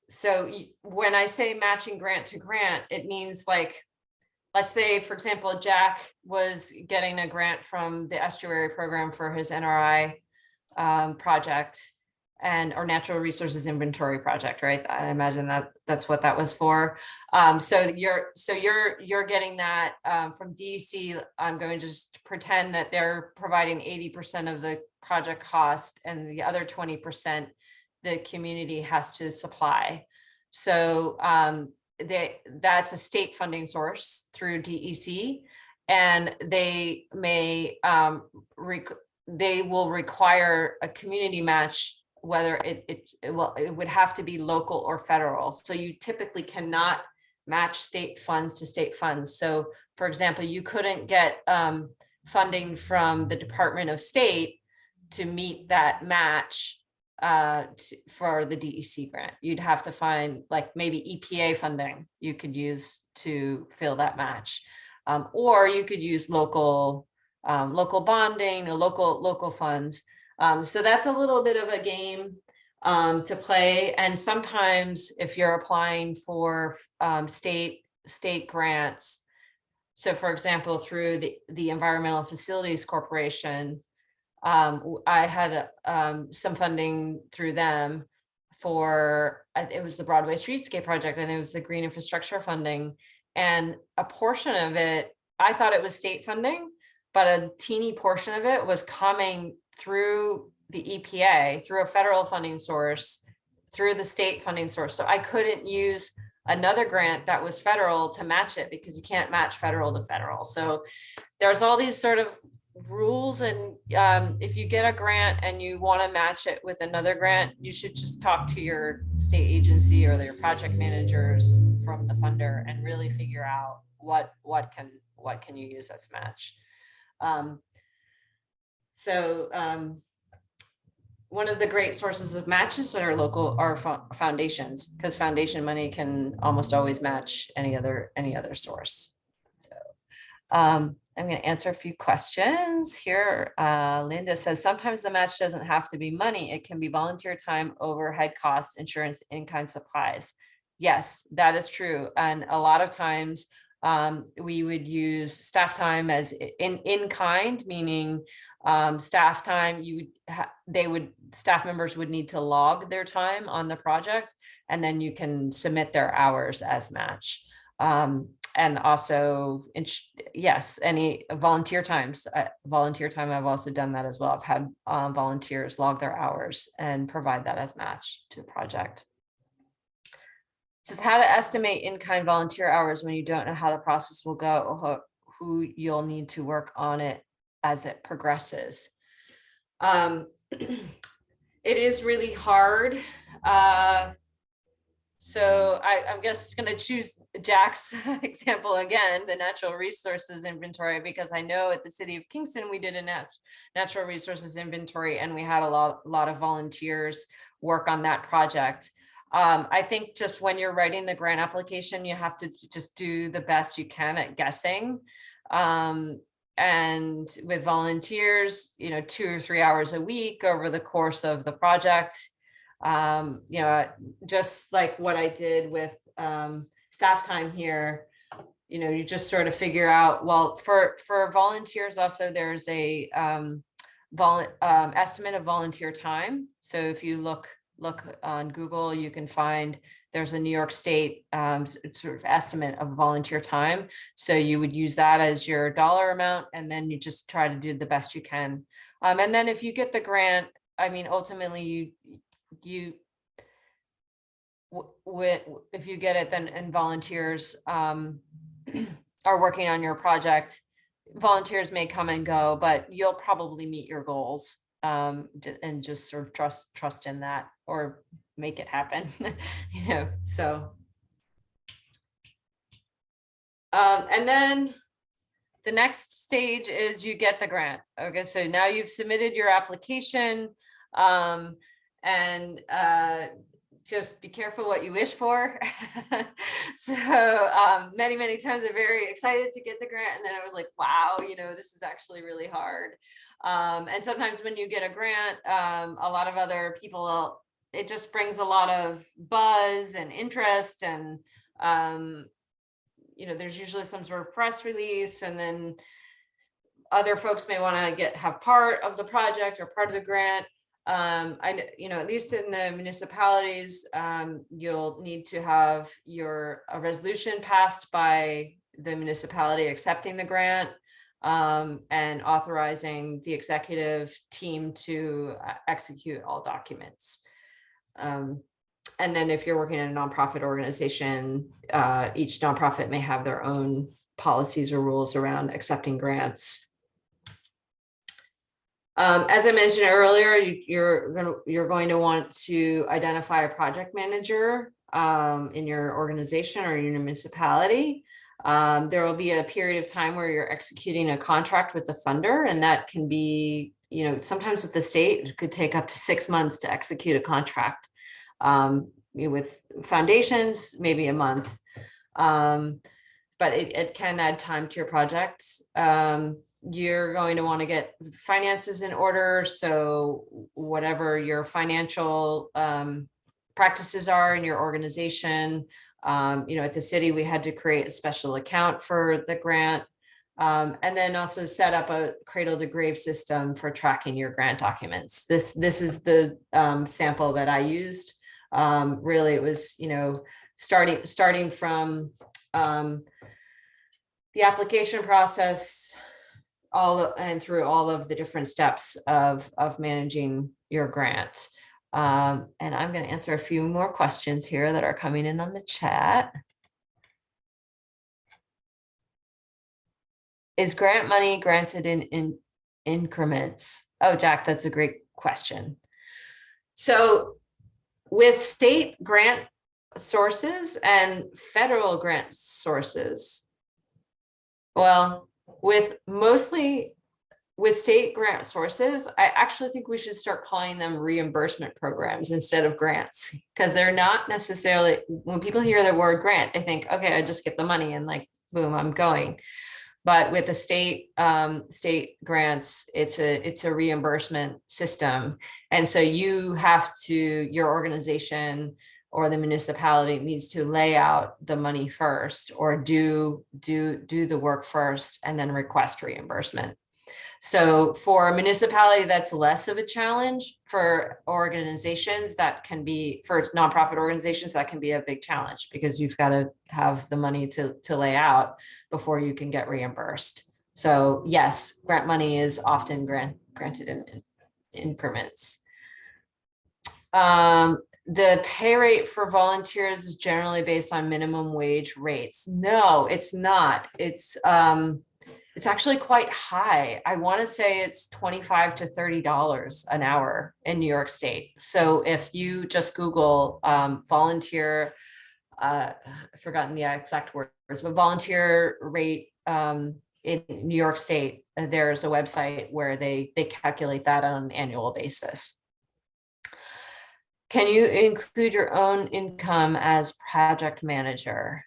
Speaker 2: So when I say matching grant to grant, it means like, let's say, for example, Jack was getting a grant from the estuary program for his NRI project or natural resources inventory project, right? I imagine that's what that was for. So you're getting that from DEC. I'm going to just pretend that they're providing 80% of the project cost, and the other 20% the community has to supply. So that's a state funding source through DEC, and they may they will require a community match, whether it would have to be local or federal. So you typically cannot match state funds to state funds. So for example, you couldn't get funding from the Department of State to meet that match for the DEC grant. You'd have to find like maybe EPA funding you could use to fill that match, or you could use local bonding, or local funds. So that's a little bit of a game to play. And sometimes if you're applying for state grants, so for example, through the Environmental Facilities Corporation, I had some funding through them for, it was the Broadway Streetscape project, and it was the green infrastructure funding. And a portion of it, I thought it was state funding, but a teeny portion of it was coming through the EPA, through a federal funding source, through the state funding source. So I couldn't use another grant that was federal to match it, because you can't match federal to federal. So there's all these sort of rules, and if you get a grant and you want to match it with another grant, you should just talk to your state agency or their project managers from the funder and really figure out what can you use as match. One of the great sources of matches are foundations, because foundation money can almost always match any other source. So I'm going to answer a few questions here. Linda says, sometimes the match doesn't have to be money. It can be volunteer time, overhead costs, insurance, in-kind supplies. Yes, that is true. And a lot of times we would use staff time as in kind, meaning staff time. Staff members would need to log their time on the project, and then you can submit their hours as match. And also, yes, any volunteer time, I've also done that as well. I've had volunteers log their hours and provide that as match to a project. It says how to estimate in-kind volunteer hours when you don't know how the process will go, or who you'll need to work on it as it progresses. It is really hard. So I'm just going to choose Jack's example again, the natural resources inventory, because I know at the City of Kingston, we did a natural resources inventory, and we had a lot of volunteers work on that project. I think just when you're writing the grant application, you have to just do the best you can at guessing. And with volunteers, 2 or 3 hours a week over the course of the project, just like what I did with staff time here, you just sort of figure out, well, for volunteers also, there's a estimate of volunteer time. So if you look on Google, you can find there's a New York State sort of estimate of volunteer time. So you would use that as your dollar amount, and then you just try to do the best you can. And then if you get the grant, I mean, ultimately if you get it, then and volunteers are working on your project, volunteers may come and go, but you'll probably meet your goals, and just sort of trust in that, or make it happen. So and then the next stage is you get the grant. Okay, so now you've submitted your application, and just be careful what you wish for. So many times I'm very excited to get the grant, and then I was like, wow, this is actually really hard. And sometimes when you get a grant, a lot of other people, it just brings a lot of buzz and interest, and there's usually some sort of press release, and then other folks may want to have part of the project or part of the grant. At least in the municipalities, you'll need to have a resolution passed by the municipality accepting the grant, and authorizing the executive team to execute all documents. And then if you're working in a nonprofit organization, each nonprofit may have their own policies or rules around accepting grants. As I mentioned earlier, you're going to want to identify a project manager in your organization or your municipality. There will be a period of time where you're executing a contract with the funder, and that can be, sometimes with the state, it could take up to 6 months to execute a contract. With foundations, maybe a month, but it can add time to your project. You're going to want to get finances in order. So whatever your financial practices are in your organization, at the city, we had to create a special account for the grant, and then also set up a cradle to grave system for tracking your grant documents. This is the sample that I used. Really, it was, starting from the application process, through all of the different steps of managing your grant. And I'm going to answer a few more questions here that are coming in on the chat. Is grant money granted in increments? Oh, Jack, that's a great question. So with state grant sources and federal grant sources, well, with state grant sources, I actually think we should start calling them reimbursement programs instead of grants, because they're not necessarily, when people hear the word grant, they think, okay, I just get the money and like, boom, I'm going. But with the state grants, it's a reimbursement system. And so your organization or the municipality needs to lay out the money first, or do the work first and then request reimbursement. So for a municipality, that's less of a challenge. For organizations, for nonprofit organizations, that can be a big challenge, because you've got to have the money to lay out before you can get reimbursed. So yes, grant money is often granted in increments. The pay rate for volunteers is generally based on minimum wage rates. No, it's not. It's actually quite high. I want to say it's $25 to $30 an hour in New York State. So if you just Google volunteer, I've forgotten the exact words, but volunteer rate in New York State, there's a website where they calculate that on an annual basis. Can you include your own income as project manager?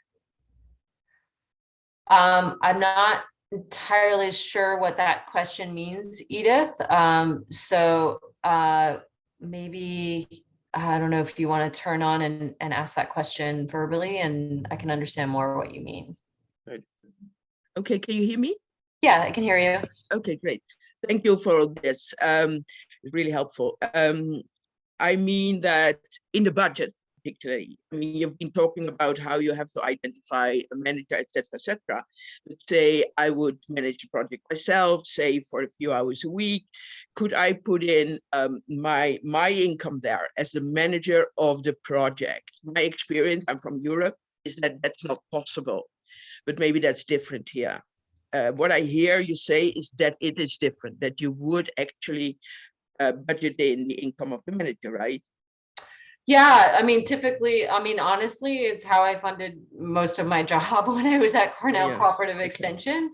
Speaker 2: I'm not entirely sure what that question means, Edith. So maybe, I don't know if you want to turn on and ask that question verbally, and I can understand more what you mean.
Speaker 5: Right. Okay, can you hear me?
Speaker 2: Yeah, I can hear you.
Speaker 5: Okay, great. Thank you for all this. It's really helpful. I mean that in the budget, particularly, I mean, you've been talking about how you have to identify a manager, et cetera. Let's say I would manage a project myself, say for a few hours a week. Could I put in my income there as the manager of the project? My experience, I'm from Europe, is that that's not possible, but maybe that's different here. What I hear you say is that it is different, that you would actually budget in the income of the manager, right?
Speaker 2: Yeah, I mean, typically, I mean, honestly, it's how I funded most of my job when I was at Cornell
Speaker 5: Yeah,
Speaker 2: Cooperative
Speaker 5: okay.
Speaker 2: Extension.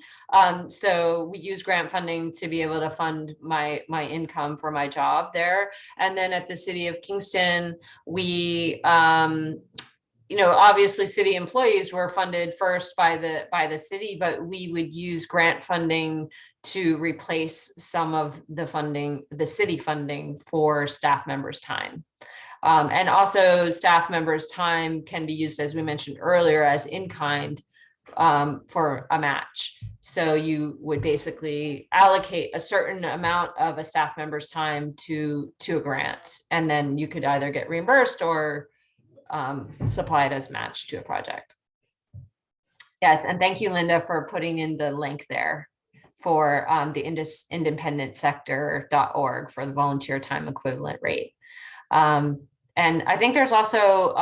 Speaker 2: So we use grant funding to be able to fund my income for my job there. And then at the City of Kingston, we you know, obviously city employees were funded first by the city, but we would use grant funding to replace some of the funding, the city funding for staff members' time. And also staff members' time can be used, as we mentioned earlier, as in-kind for a match. So you would basically allocate a certain amount of a staff member's time to a grant, and then you could either get reimbursed or supplied as match to a project. Yes, and thank you, Linda, for putting in the link there for the independentsector.org for the volunteer time equivalent rate. And I think there's also,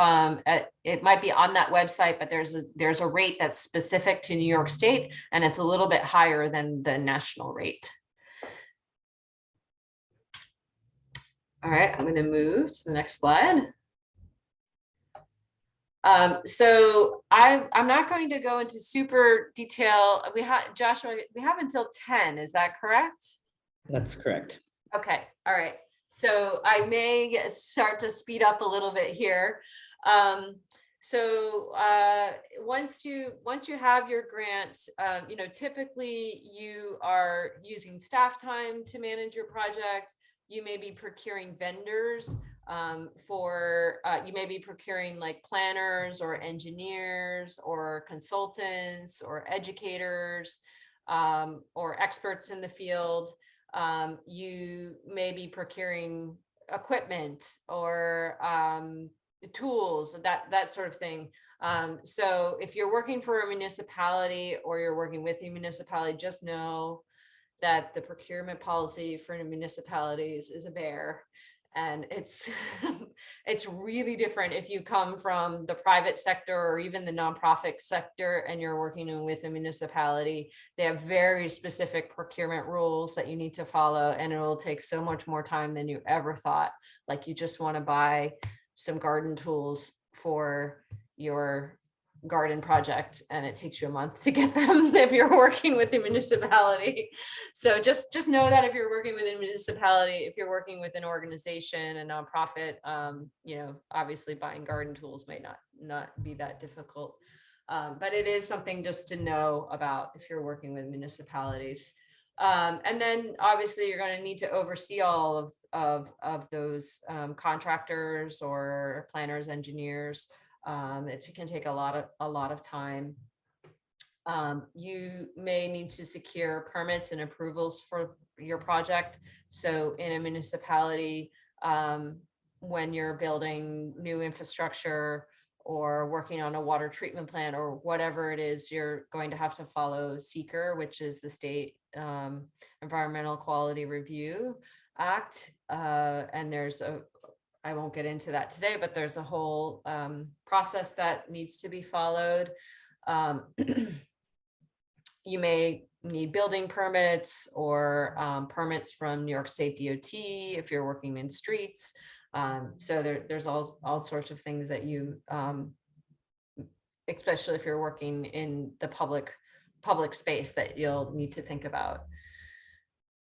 Speaker 2: it might be on that website, but there's a rate that's specific to New York State, and it's a little bit higher than the national rate. All right, I'm going to move to the next slide. So I'm not going to go into super detail. We have Joshua, we have until 10, is that correct?
Speaker 1: That's correct.
Speaker 2: Okay, all right. So I may start to speed up a little bit here. Once you have your grant, you know, typically you are using staff time to manage your project. You may be procuring vendors you may be procuring like planners or engineers or consultants or educators or experts in the field. You may be procuring equipment or tools, that sort of thing. So if you're working for a municipality or you're working with a municipality, just know that the procurement policy for municipalities is a bear. And it's it's really different if you come from the private sector or even the nonprofit sector and you're working with a municipality. They have very specific procurement rules that you need to follow, and it will take so much more time than you ever thought. Like you just want to buy some garden tools for your garden project and it takes you a month to get them if you're working with the municipality. So just know that if you're working with a municipality, if you're working with an organization, a nonprofit, you know, obviously buying garden tools may not be that difficult. But it is something just to know about if you're working with municipalities. And then obviously you're going to need to oversee all of those contractors or planners, engineers. It can take a lot of time. You may need to secure permits and approvals for your project. So in a municipality, when you're building new infrastructure or working on a water treatment plant or whatever it is, you're going to have to follow SEQR, which is the State Environmental Quality Review Act. And there's I won't get into that today, but there's a whole process that needs to be followed. You may need building permits or permits from New York State DOT if you're working in streets. So there's all sorts of things that you, especially if you're working in the public space, that you'll need to think about.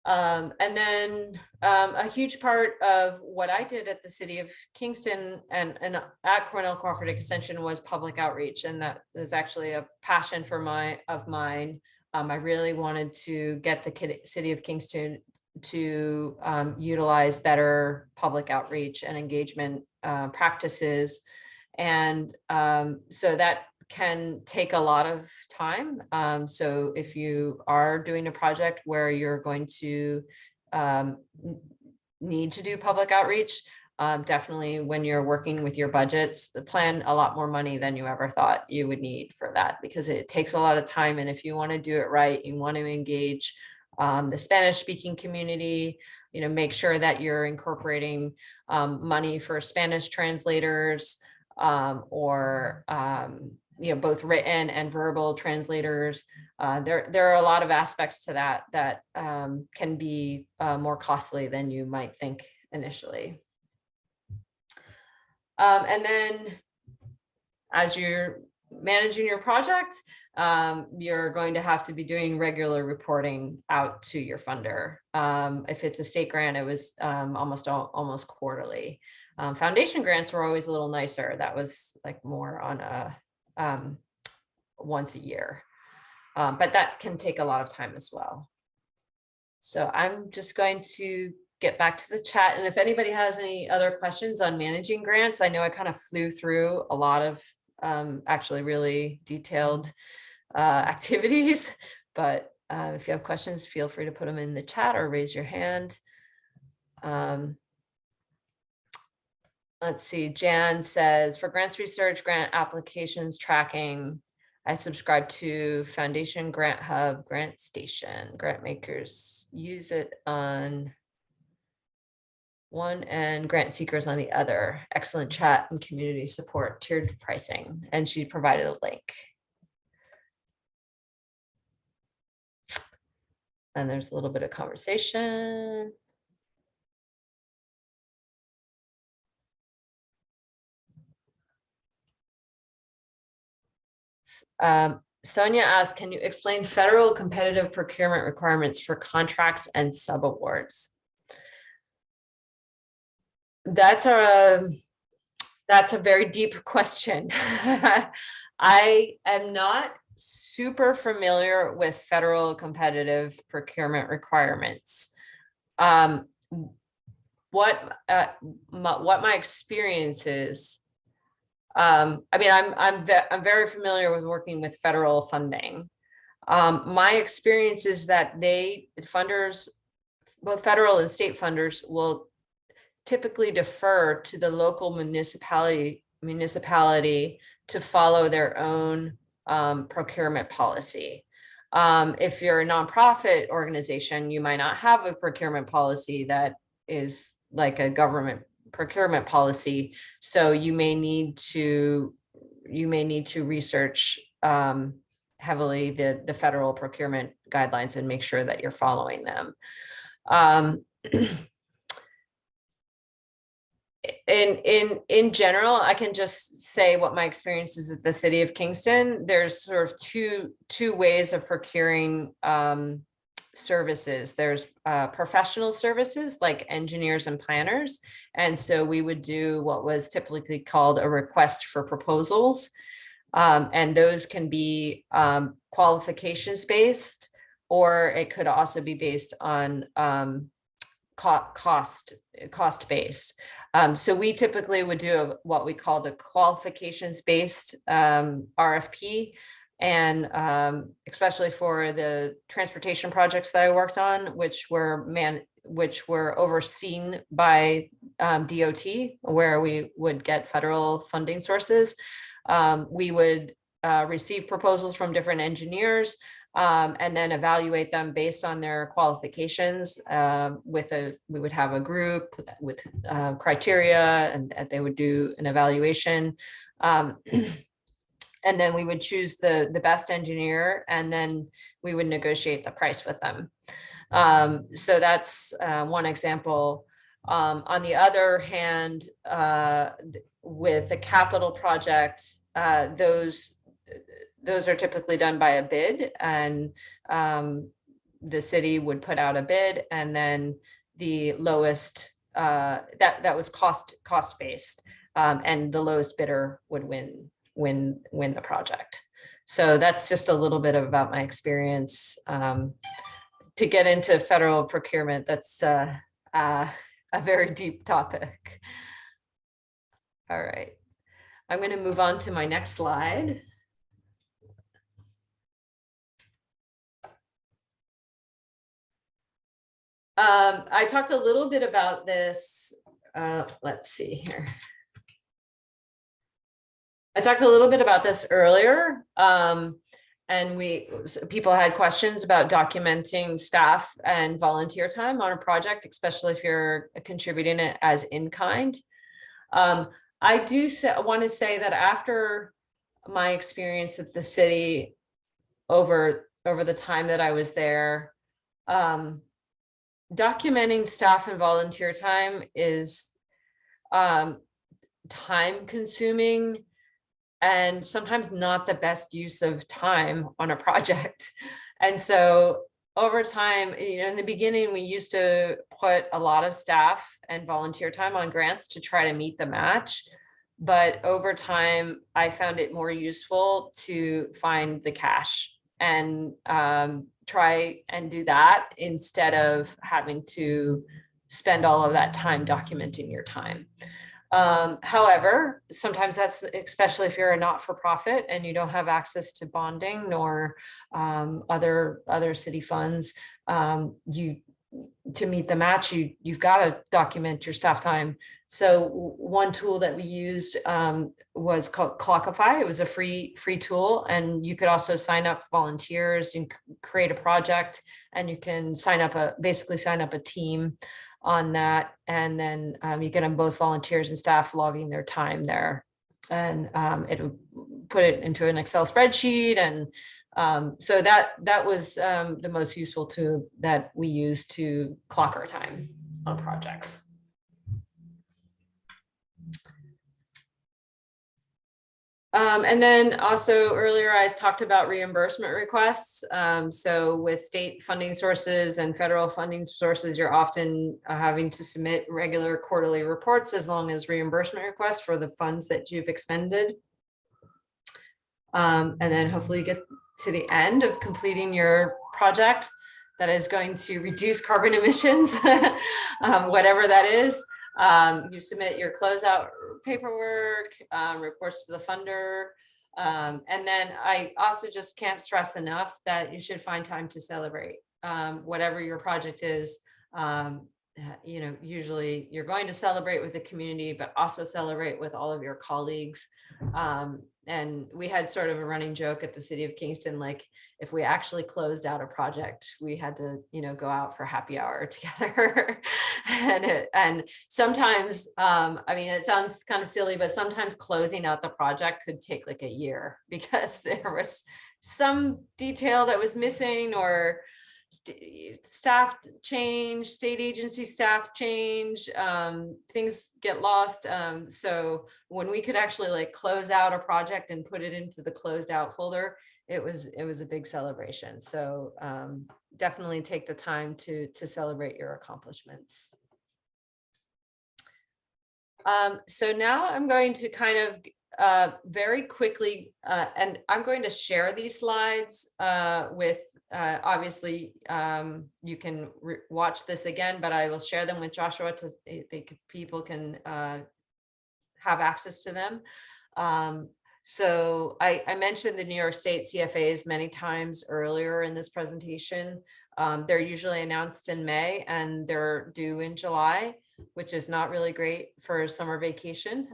Speaker 2: And then a huge part of what I did at the City of Kingston and at Cornell Cooperative Extension was public outreach. And that is actually a passion of mine. I really wanted to get the City of Kingston to utilize better public outreach and engagement practices. And so that can take a lot of time. So if you are doing a project where you're going to need to do public outreach, definitely when you're working with your budgets, plan a lot more money than you ever thought you would need for that, because it takes a lot of time. And if you want to do it right, you want to engage the Spanish speaking community, you know, make sure that you're incorporating money for Spanish translators or you know, both written and verbal translators. There are a lot of aspects to that can be more costly than you might think initially. And then as you're managing your project, you're going to have to be doing regular reporting out to your funder. If it's a state grant, it was almost quarterly. Foundation grants were always a little nicer. That was like more on a once a year, but that can take a lot of time as well. So I'm just going to get back to the chat. And if anybody has any other questions on managing grants, I know I kind of flew through a lot of actually really detailed activities, but if you have questions, feel free to put them in the chat or raise your hand. Let's see, Jan says, for grants research, grant applications tracking, I subscribe to Foundation, Grant Hub, Grant Station. Grant makers use it on one and grant seekers on the other. Excellent chat and community support, tiered pricing. And she provided a link. And there's a little bit of conversation. Sonia asked, can you explain federal competitive procurement requirements for contracts and subawards? That's a very deep question. I am not super familiar with federal competitive procurement requirements. What my experience is, I mean, I'm very familiar with working with federal funding. My experience is that funders, both federal and state funders, will typically defer to the local municipality to follow their own procurement policy. If you're a nonprofit organization, you might not have a procurement policy that is like a government procurement policy. So you may need to research heavily the federal procurement guidelines and make sure that you're following them. In general, I can just say what my experience is at the City of Kingston. There's sort of two ways of procuring services. There's professional services like engineers and planners. And so we would do what was typically called a request for proposals. And those can be qualifications based, or it could also be based on cost based. So we typically would do what we call the qualifications based RFP. And especially for the transportation projects that I worked on, which were overseen by DOT, where we would get federal funding sources, we would receive proposals from different engineers and then evaluate them based on their qualifications. We would have a group with criteria, and they would do an evaluation. And then we would choose the best engineer, and then we would negotiate the price with them. So that's one example. On the other hand, with a capital project, those are typically done by a bid, and the city would put out a bid, and then the lowest that was cost based, and the lowest bidder would win the project. So that's just a little bit about my experience. To get into federal procurement, that's a very deep topic. All right, I'm going to move on to my next slide. I talked a little bit about this. Let's see here. I talked a little bit about this earlier, and people had questions about documenting staff and volunteer time on a project, especially if you're contributing it as in kind. I do want to say that after my experience at the city over the time that I was there, documenting staff and volunteer time is time consuming and sometimes not the best use of time on a project. And so over time, in the beginning, we used to put a lot of staff and volunteer time on grants to try to meet the match. But over time, I found it more useful to find the cash and try and do that instead of having to spend all of that time documenting your time. However, sometimes that's, especially if you're a not-for-profit and you don't have access to bonding nor other city funds, to meet the match, you've got to document your staff time. So one tool that we used was called Clockify. It was a free tool, and you could also sign up volunteers and create a project, and you can basically sign up a team on that, and then you can have both volunteers and staff logging their time there, and it would put it into an Excel spreadsheet. And so that was the most useful tool that we use to clock our time on projects. And then also earlier I talked about reimbursement requests. So with state funding sources and federal funding sources, you're often having to submit regular quarterly reports as long as reimbursement requests for the funds that you've expended. And then hopefully you get to the end of completing your project that is going to reduce carbon emissions, whatever that is. You submit your closeout paperwork, reports to the funder. And then I also just can't stress enough that you should find time to celebrate. Whatever your project is, usually you're going to celebrate with the community, but also celebrate with all of your colleagues. And we had sort of a running joke at the City of Kingston, like if we actually closed out a project, we had to, go out for happy hour together. and sometimes, it sounds kind of silly, but sometimes closing out the project could take like a year because there was some detail that was missing, or staff change, state agency staff change, things get lost. So when we could actually like close out a project and put it into the closed out folder, it was a big celebration. So definitely take the time to celebrate your accomplishments. So now I'm going to kind of very quickly, and I'm going to share these slides with, obviously, you can watch this again, but I will share them with Joshua to people can have access to them. So I mentioned the New York State CFAs many times earlier in this presentation. They're usually announced in May and they're due in July, which is not really great for summer vacation.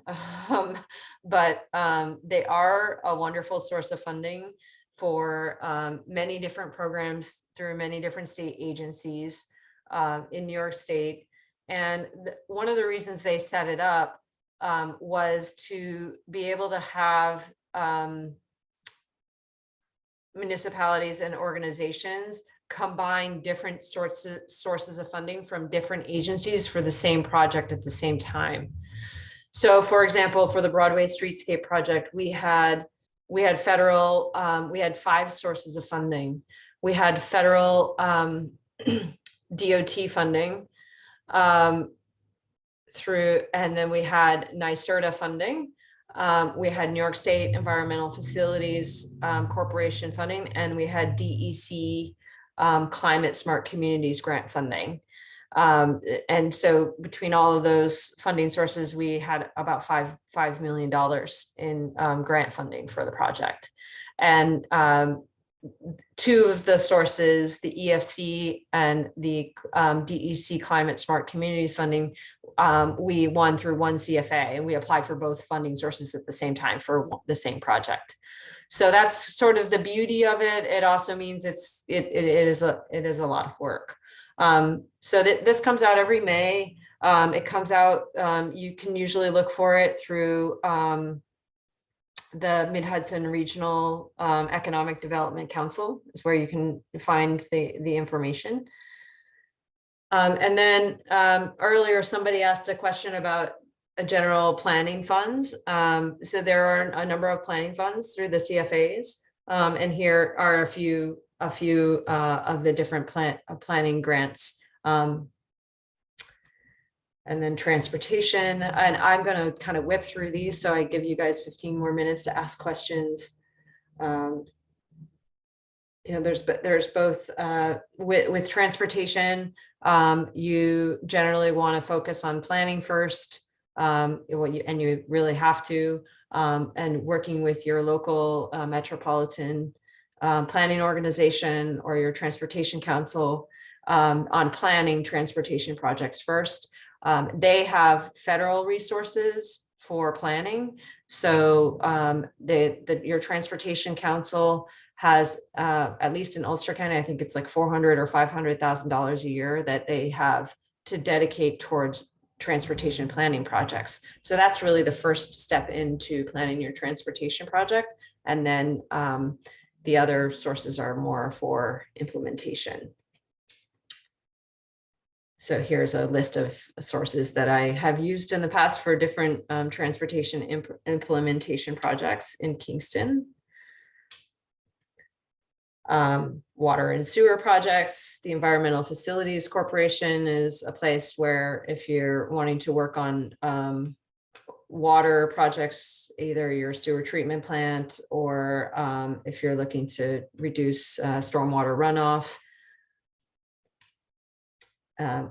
Speaker 2: But they are a wonderful source of funding for many different programs through many different state agencies in New York State. And one of the reasons they set it up was to be able to have municipalities and organizations combine different sources of funding from different agencies for the same project at the same time. So for example, for the Broadway Streetscape project, we had federal, we had 5 sources of funding. We had federal DOT funding and then we had NYSERDA funding. We had New York State Environmental Facilities Corporation funding, and we had DEC Climate Smart Communities grant funding. And so between all of those funding sources, we had about $5 million in grant funding for the project. And 2 of the sources, the EFC and the DEC Climate Smart Communities funding, we won through one CFA, and we applied for both funding sources at the same time for the same project. So that's sort of the beauty of it. It also means it is a lot of work. So this comes out every May. It comes out, you can usually look for it through the Mid-Hudson Regional Economic Development Council is where you can find the information. And then earlier somebody asked a question about general planning funds. So there are a number of planning funds through the CFAs. And here are a few of the different planning grants. And then transportation, and I'm going to kind of whip through these, so I give you guys 15 more minutes to ask questions. There's both with transportation, you generally want to focus on planning first, and you really have to, and working with your local metropolitan planning organization or your transportation council on planning transportation projects first. They have federal resources for planning. So your transportation council has, at least in Ulster County, I think it's like $400,000 or $500,000 a year that they have to dedicate towards transportation planning projects. So that's really the first step into planning your transportation project. And then the other sources are more for implementation. So here's a list of sources that I have used in the past for different transportation implementation projects in Kingston. Water and sewer projects. The Environmental Facilities Corporation is a place where if you're wanting to work on water projects, either your sewer treatment plant or if you're looking to reduce stormwater runoff.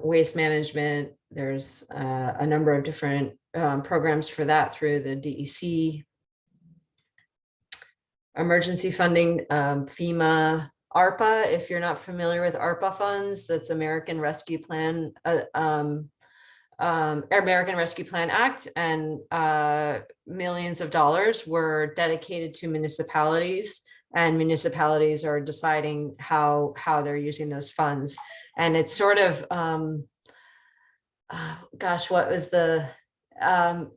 Speaker 2: Waste management, there's a number of different programs for that through the DEC. Emergency funding, FEMA, ARPA, if you're not familiar with ARPA funds, that's American Rescue Plan, American Rescue Plan Act, and millions of dollars were dedicated to municipalities, and municipalities are deciding how they're using those funds. And it's sort of, gosh, what was the,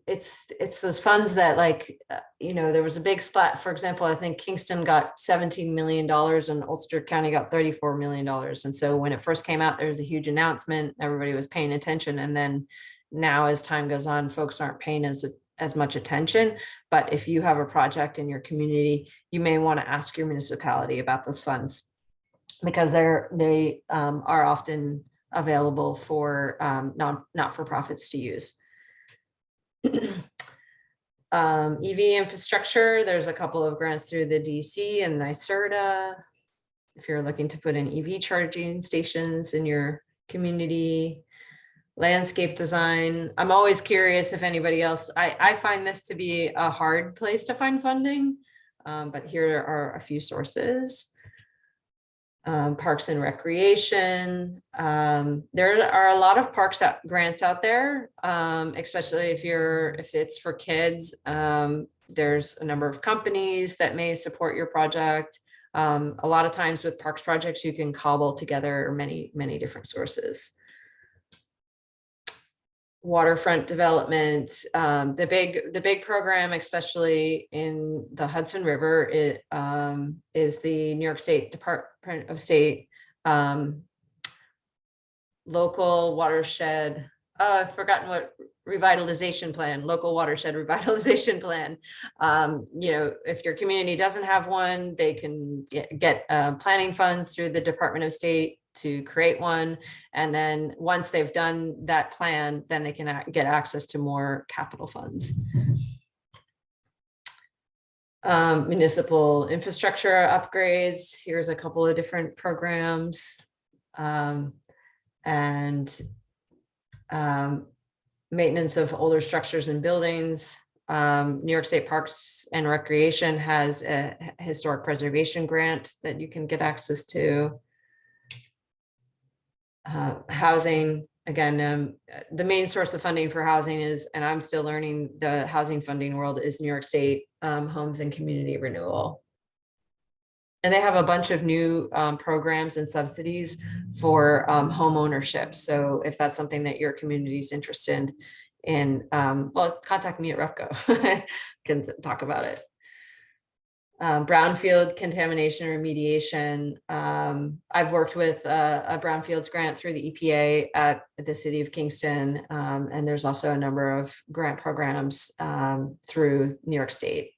Speaker 2: it's those funds that, like, there was a big splat. For example, I think Kingston got $17 million and Ulster County got $34 million. And so when it first came out, there was a huge announcement, everybody was paying attention. And then now as time goes on, folks aren't paying as much attention. But if you have a project in your community, you may want to ask your municipality about those funds, because they are often available for not-for-profits to use. EV infrastructure, there's a couple of grants through the DC and NYSERDA. If you're looking to put in EV charging stations in your community. Landscape design, I'm always curious if anybody else, I find this to be a hard place to find funding, but here are a few sources. Parks and recreation. There are a lot of parks grants out there, especially if it's for kids. There's a number of companies that may support your project. A lot of times with parks projects, you can cobble together many different sources. Waterfront development, the big program, especially in the Hudson River, is the New York State Department of State local watershed. I've forgotten what revitalization plan, local watershed revitalization plan. If your community doesn't have one, they can get planning funds through the Department of State to create one. And then once they've done that plan, then they can get access to more capital funds. Municipal infrastructure upgrades. Here's a couple of different programs. Maintenance of older structures and buildings. New York State Parks and Recreation has a historic preservation grant that you can get access to. Housing, again, the main source of funding for housing is, and I'm still learning the housing funding world, is New York State Homes and Community Renewal. And they have a bunch of new programs and subsidies for home ownership. So if that's something that your community is interested in, well, contact me at RUPCO. Can talk about it. brownfield contamination remediation. I've worked with a brownfields grant through the EPA at the City of Kingston. And there's also a number of grant programs through New York State.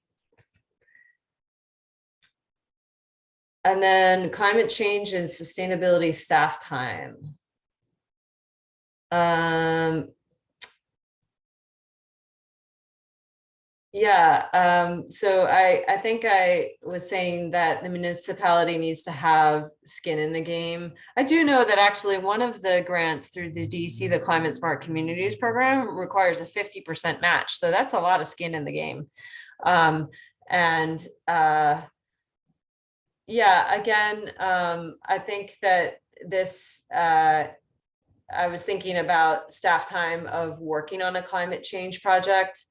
Speaker 2: And then climate change and sustainability staff time. So I think I was saying that the municipality needs to have skin in the game. I do know that actually one of the grants through the DC, the Climate Smart Communities program, requires a 50% match. So that's a lot of skin in the game. Again, I think that this, I was thinking about staff time of working on a climate change project.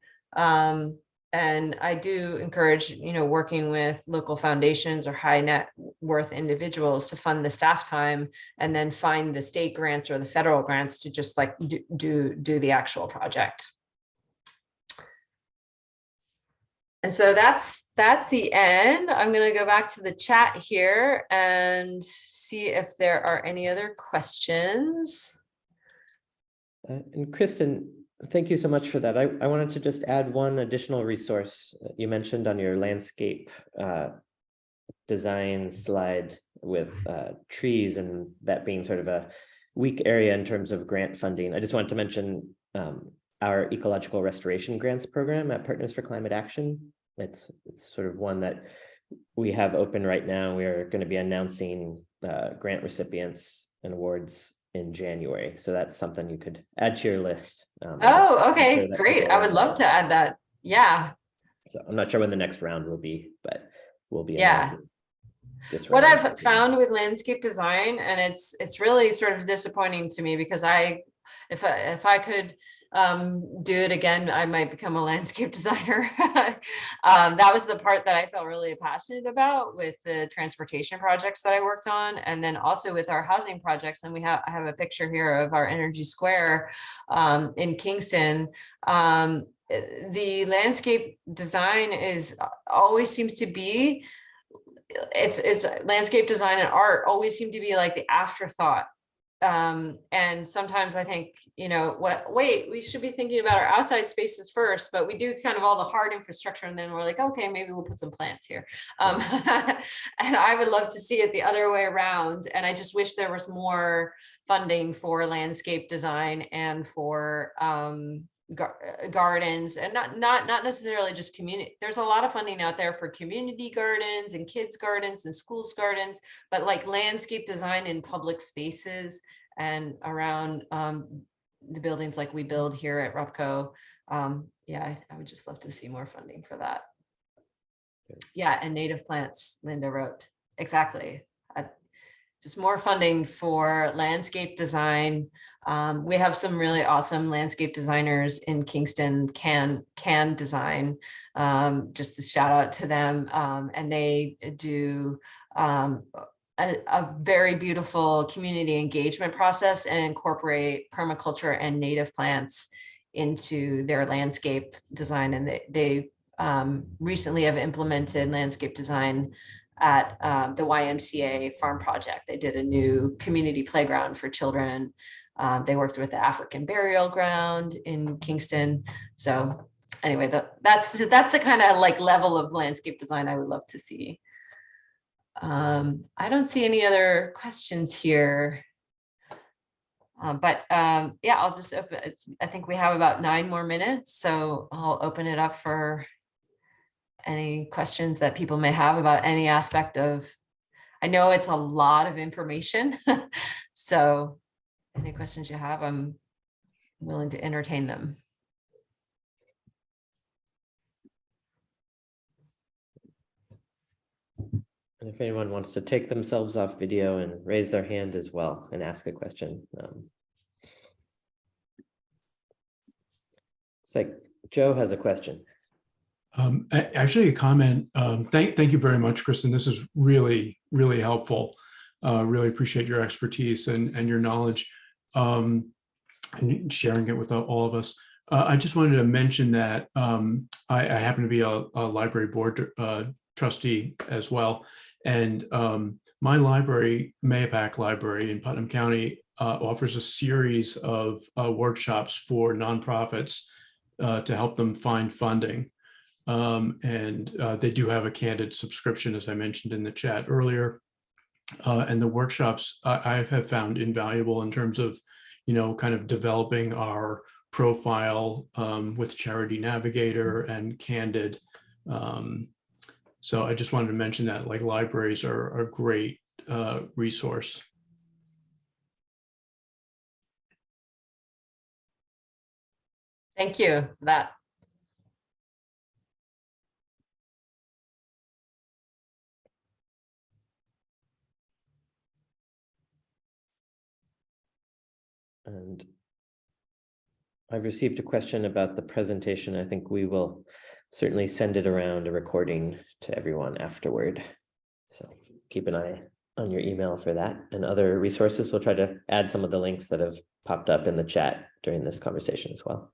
Speaker 2: And I do encourage, working with local foundations or high net worth individuals to fund the staff time and then find the state grants or the federal grants to just like do the actual project. And so that's the end. I'm going to go back to the chat here and see if there are any other questions.
Speaker 1: And Kristen, thank you so much for that. I wanted to just add one additional resource you mentioned on your landscape design slide with trees, and that being sort of a weak area in terms of grant funding. I just wanted to mention our ecological restoration grants program at Partners for Climate Action. It's sort of one that we have open right now. We are going to be announcing grant recipients and awards in January. So that's something you could add to your list.
Speaker 2: Oh, okay, great. I would love to add that. Yeah.
Speaker 1: So I'm not sure when the next round will be, but we'll be.
Speaker 2: Yeah.
Speaker 1: This
Speaker 2: what
Speaker 1: round.
Speaker 2: I've found with landscape design, and it's really sort of disappointing to me because if I could do it again, I might become a landscape designer. That was the part that I felt really passionate about with the transportation projects that I worked on, and then also with our housing projects. And I have a picture here of our Energy Square in Kingston. The landscape design always seems to be, it's landscape design and art always seem to be like the afterthought. And sometimes I think, we should be thinking about our outside spaces first, but we do kind of all the hard infrastructure. And then we're like, okay, maybe we'll put some plants here. And I would love to see it the other way around. And I just wish there was more funding for landscape design and for, gardens, and not necessarily just community. There's a lot of funding out there for community gardens and kids gardens and schools gardens, but like landscape design in public spaces and around the buildings like we build here at RUPCO. I would just love to see more funding for that. Yeah, and native plants, Linda wrote. Exactly. Just more funding for landscape design. We have some really awesome landscape designers in Kingston, can design, just a shout out to them. And they do a very beautiful community engagement process and incorporate permaculture and native plants into their landscape design. And they recently have implemented landscape design at the YMCA farm project. They did a new community playground for children. They worked with the African burial ground in Kingston. So anyway, that's the kind of like level of landscape design I would love to see. I don't see any other questions here. I'll just open it. I think we have about 9 more minutes, so I'll open it up for any questions that people may have about any aspect of, I know it's a lot of information. So any questions you have, I'm willing to entertain them.
Speaker 1: And if anyone wants to take themselves off video and raise their hand as well and ask a question. It's like Joe has a question.
Speaker 6: Actually, a comment. Thank you very much, Kristen. This is really, really helpful. Really appreciate your expertise and your knowledge and sharing it with all of us. I just wanted to mention that I happen to be a library board trustee as well. And my library, Mahopac Library in Putnam County, offers a series of workshops for nonprofits to help them find funding. And they do have a candid subscription, as I mentioned in the chat earlier. And the workshops I have found invaluable in terms of, kind of developing our profile with Charity Navigator and Candid. So I just wanted to mention that, like, libraries are a great resource.
Speaker 2: Thank you for that.
Speaker 1: And I've received a question about the presentation. I think we will certainly send it around, a recording, to everyone afterward. So keep an eye on your email for that and other resources. We'll try to add some of the links that have popped up in the chat during this conversation as well.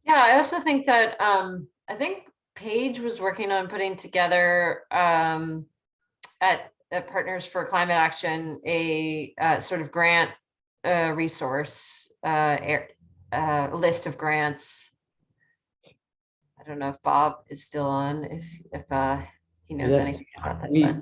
Speaker 2: Yeah, I also think that I think Paige was working on putting together at Partners for Climate Action a sort of grant resource list of grants. I don't know if Bob is still on, if he knows anything about that.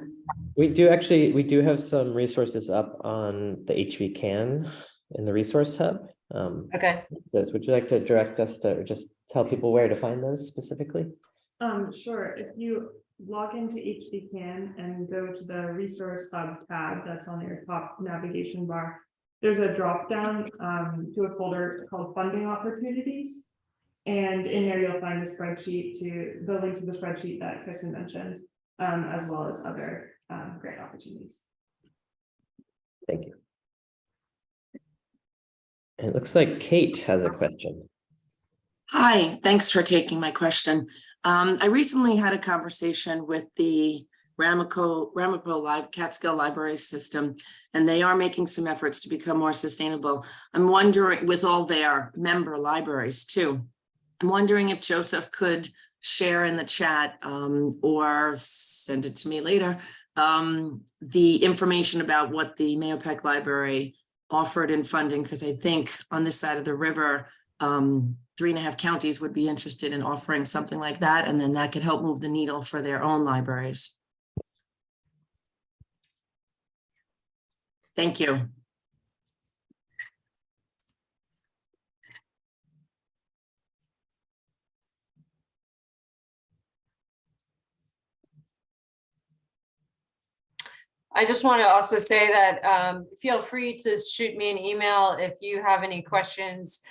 Speaker 1: We do have some resources up on the HV Can in the resource hub.
Speaker 2: Okay.
Speaker 1: Would you like to direct us to, or just tell people where to find those specifically?
Speaker 7: Sure. If you log into HV Can and go to the resource hub tab that's on your top navigation bar, there's a drop down to a folder called funding opportunities. And in there, you'll find the spreadsheet the link to the spreadsheet that Kristen mentioned, as well as other grant opportunities.
Speaker 1: Thank you. And it looks like Kate has a question.
Speaker 8: Hi, thanks for taking my question. I recently had a conversation with the RUPCO Catskill Library System, and they are making some efforts to become more sustainable. I'm wondering, with all their member libraries too, I'm wondering if Joseph could share in the chat or send it to me later, the information about what the Mahopac Library offered in funding, because I think on this side of the river, 3.5 counties would be interested in offering something like that, and then that could help move the needle for their own libraries. Thank you.
Speaker 2: I just want to also say that feel free to shoot me an email if you have any questions.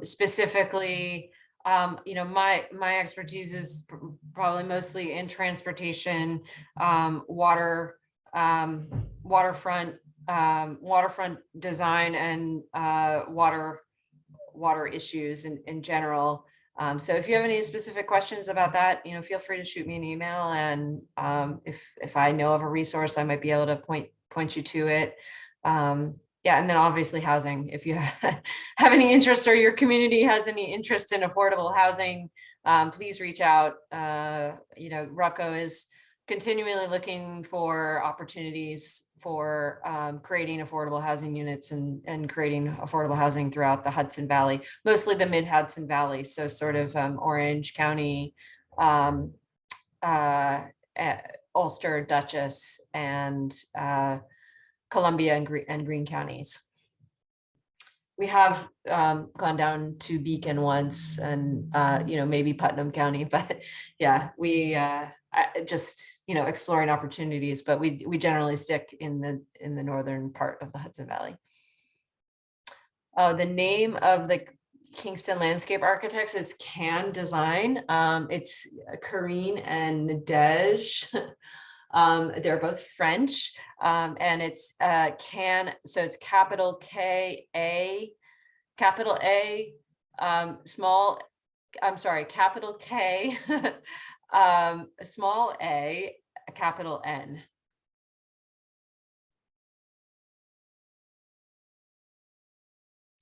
Speaker 2: Specifically, my expertise is probably mostly in transportation, waterfront design, and water issues in general. So if you have any specific questions about that, feel free to shoot me an email, and if I know of a resource, I might be able to point you to it. Yeah, and then obviously housing. If you have any interest, or your community has any interest in affordable housing, please reach out. RUPCO is continually looking for opportunities for creating affordable housing units and creating affordable housing throughout the Hudson Valley, mostly the mid-Hudson Valley. So sort of Orange County, Ulster, Dutchess, and Columbia and Greene counties. We have gone down to Beacon once, and maybe Putnam County, but yeah, we just exploring opportunities, but we generally stick in the northern part of the Hudson Valley. The name of the Kingston landscape architects is Can Design. It's Karine and Nadej. They're both French, and it's Can, so it's capital K-A, capital A, capital K, small a, capital N.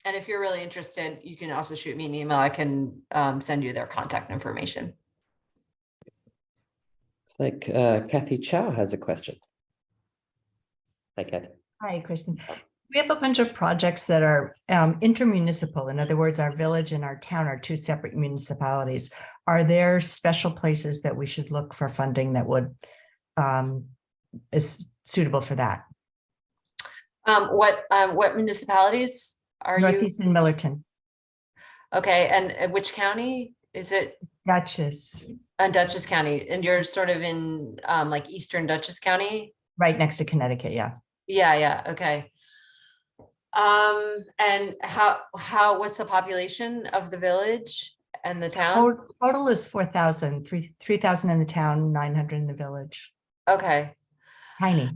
Speaker 2: And if you're really interested, you can also shoot me an email. I can send you their contact information.
Speaker 1: It's like Kathy Chow has a question. Hi, Kathy.
Speaker 3: Hi, Kristen. We have a bunch of projects that are intermunicipal. In other words, our village and our town are two separate municipalities. Are there special places that we should look for funding that would is suitable for that?
Speaker 2: What municipalities are you?
Speaker 3: Northeast and Millerton,
Speaker 2: Okay, and which county is it?
Speaker 3: Dutchess,
Speaker 2: Dutchess County, and you're sort of in like Eastern Dutchess County?
Speaker 3: right next to Connecticut. Yeah.
Speaker 2: Yeah, okay. And what's the population of the village and the town?
Speaker 3: Total is 4,000, 3,000 in the town, 900 in the village.
Speaker 2: Okay.
Speaker 3: Tiny.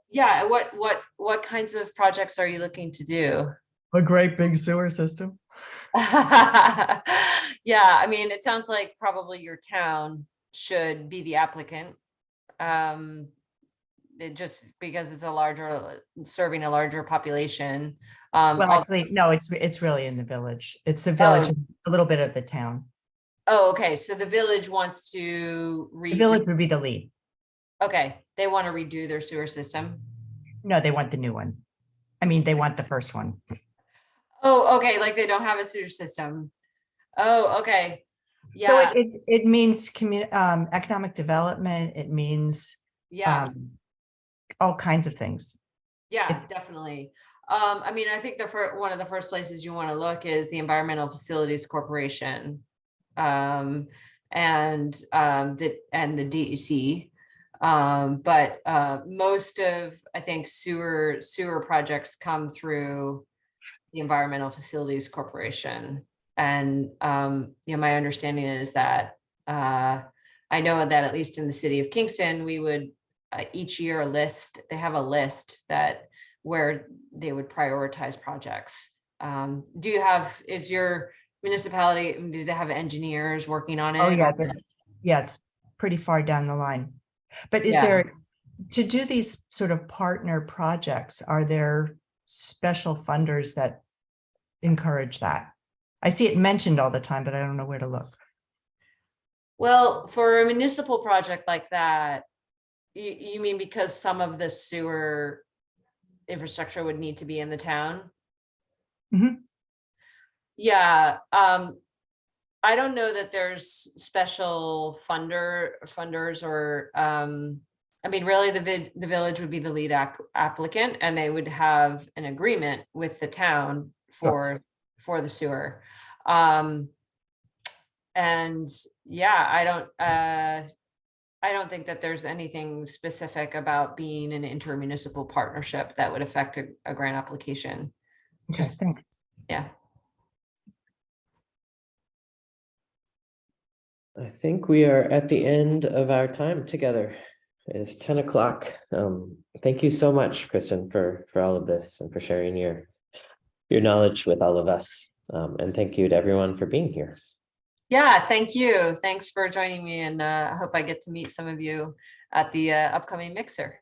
Speaker 2: Yeah, what kinds of projects are you looking to do?
Speaker 3: A great big sewer system.
Speaker 2: Yeah, I mean, it sounds like probably your town should be the applicant. It just because it's serving a larger population.
Speaker 3: Well, actually, no, it's really in the village. It's the village, and a little bit of the town.
Speaker 2: Oh, okay. So the village wants to
Speaker 3: The village would be the lead.
Speaker 2: Okay, they want to redo their sewer system.
Speaker 3: No, they want the new one. I mean, they want the first one.
Speaker 2: Oh, okay, like they don't have a sewer system. Oh, okay.
Speaker 3: So
Speaker 2: Yeah,
Speaker 3: it means economic development. It means
Speaker 2: yeah,
Speaker 3: all kinds of things.
Speaker 2: yeah, definitely. I mean, I think one of the first places you want to look is the Environmental Facilities Corporation, and the DEC. But most of, I think, sewer projects come through the Environmental Facilities Corporation. And my understanding is that I know that at least in the city of Kingston, we would each year they have a list where they would prioritize projects. Is your municipality, do they have engineers working on it?
Speaker 3: Oh, yeah. Yes, pretty far down the line. But is there, to do these sort of partner projects, are there special funders that encourage that? I see it mentioned all the time, but I don't know where to look.
Speaker 2: Well, for a municipal project like that, you mean because some of the sewer infrastructure would need to be in the town?
Speaker 3: Mhm.
Speaker 2: Yeah, I don't know that there's special funders or, I mean, really the village would be the lead applicant, and they would have an agreement with the town for the sewer. And yeah, I don't think that there's anything specific about being an intermunicipal partnership that would affect a grant application.
Speaker 3: Interesting.
Speaker 2: Yeah.
Speaker 1: I think we are at the end of our time together. It's 10 o'clock. Thank you so much, Kristen, for all of this and for sharing your knowledge with all of us. And thank you to everyone for being here.
Speaker 2: Yeah, thank you. Thanks for joining me, and I hope I get to meet some of you at the upcoming mixer.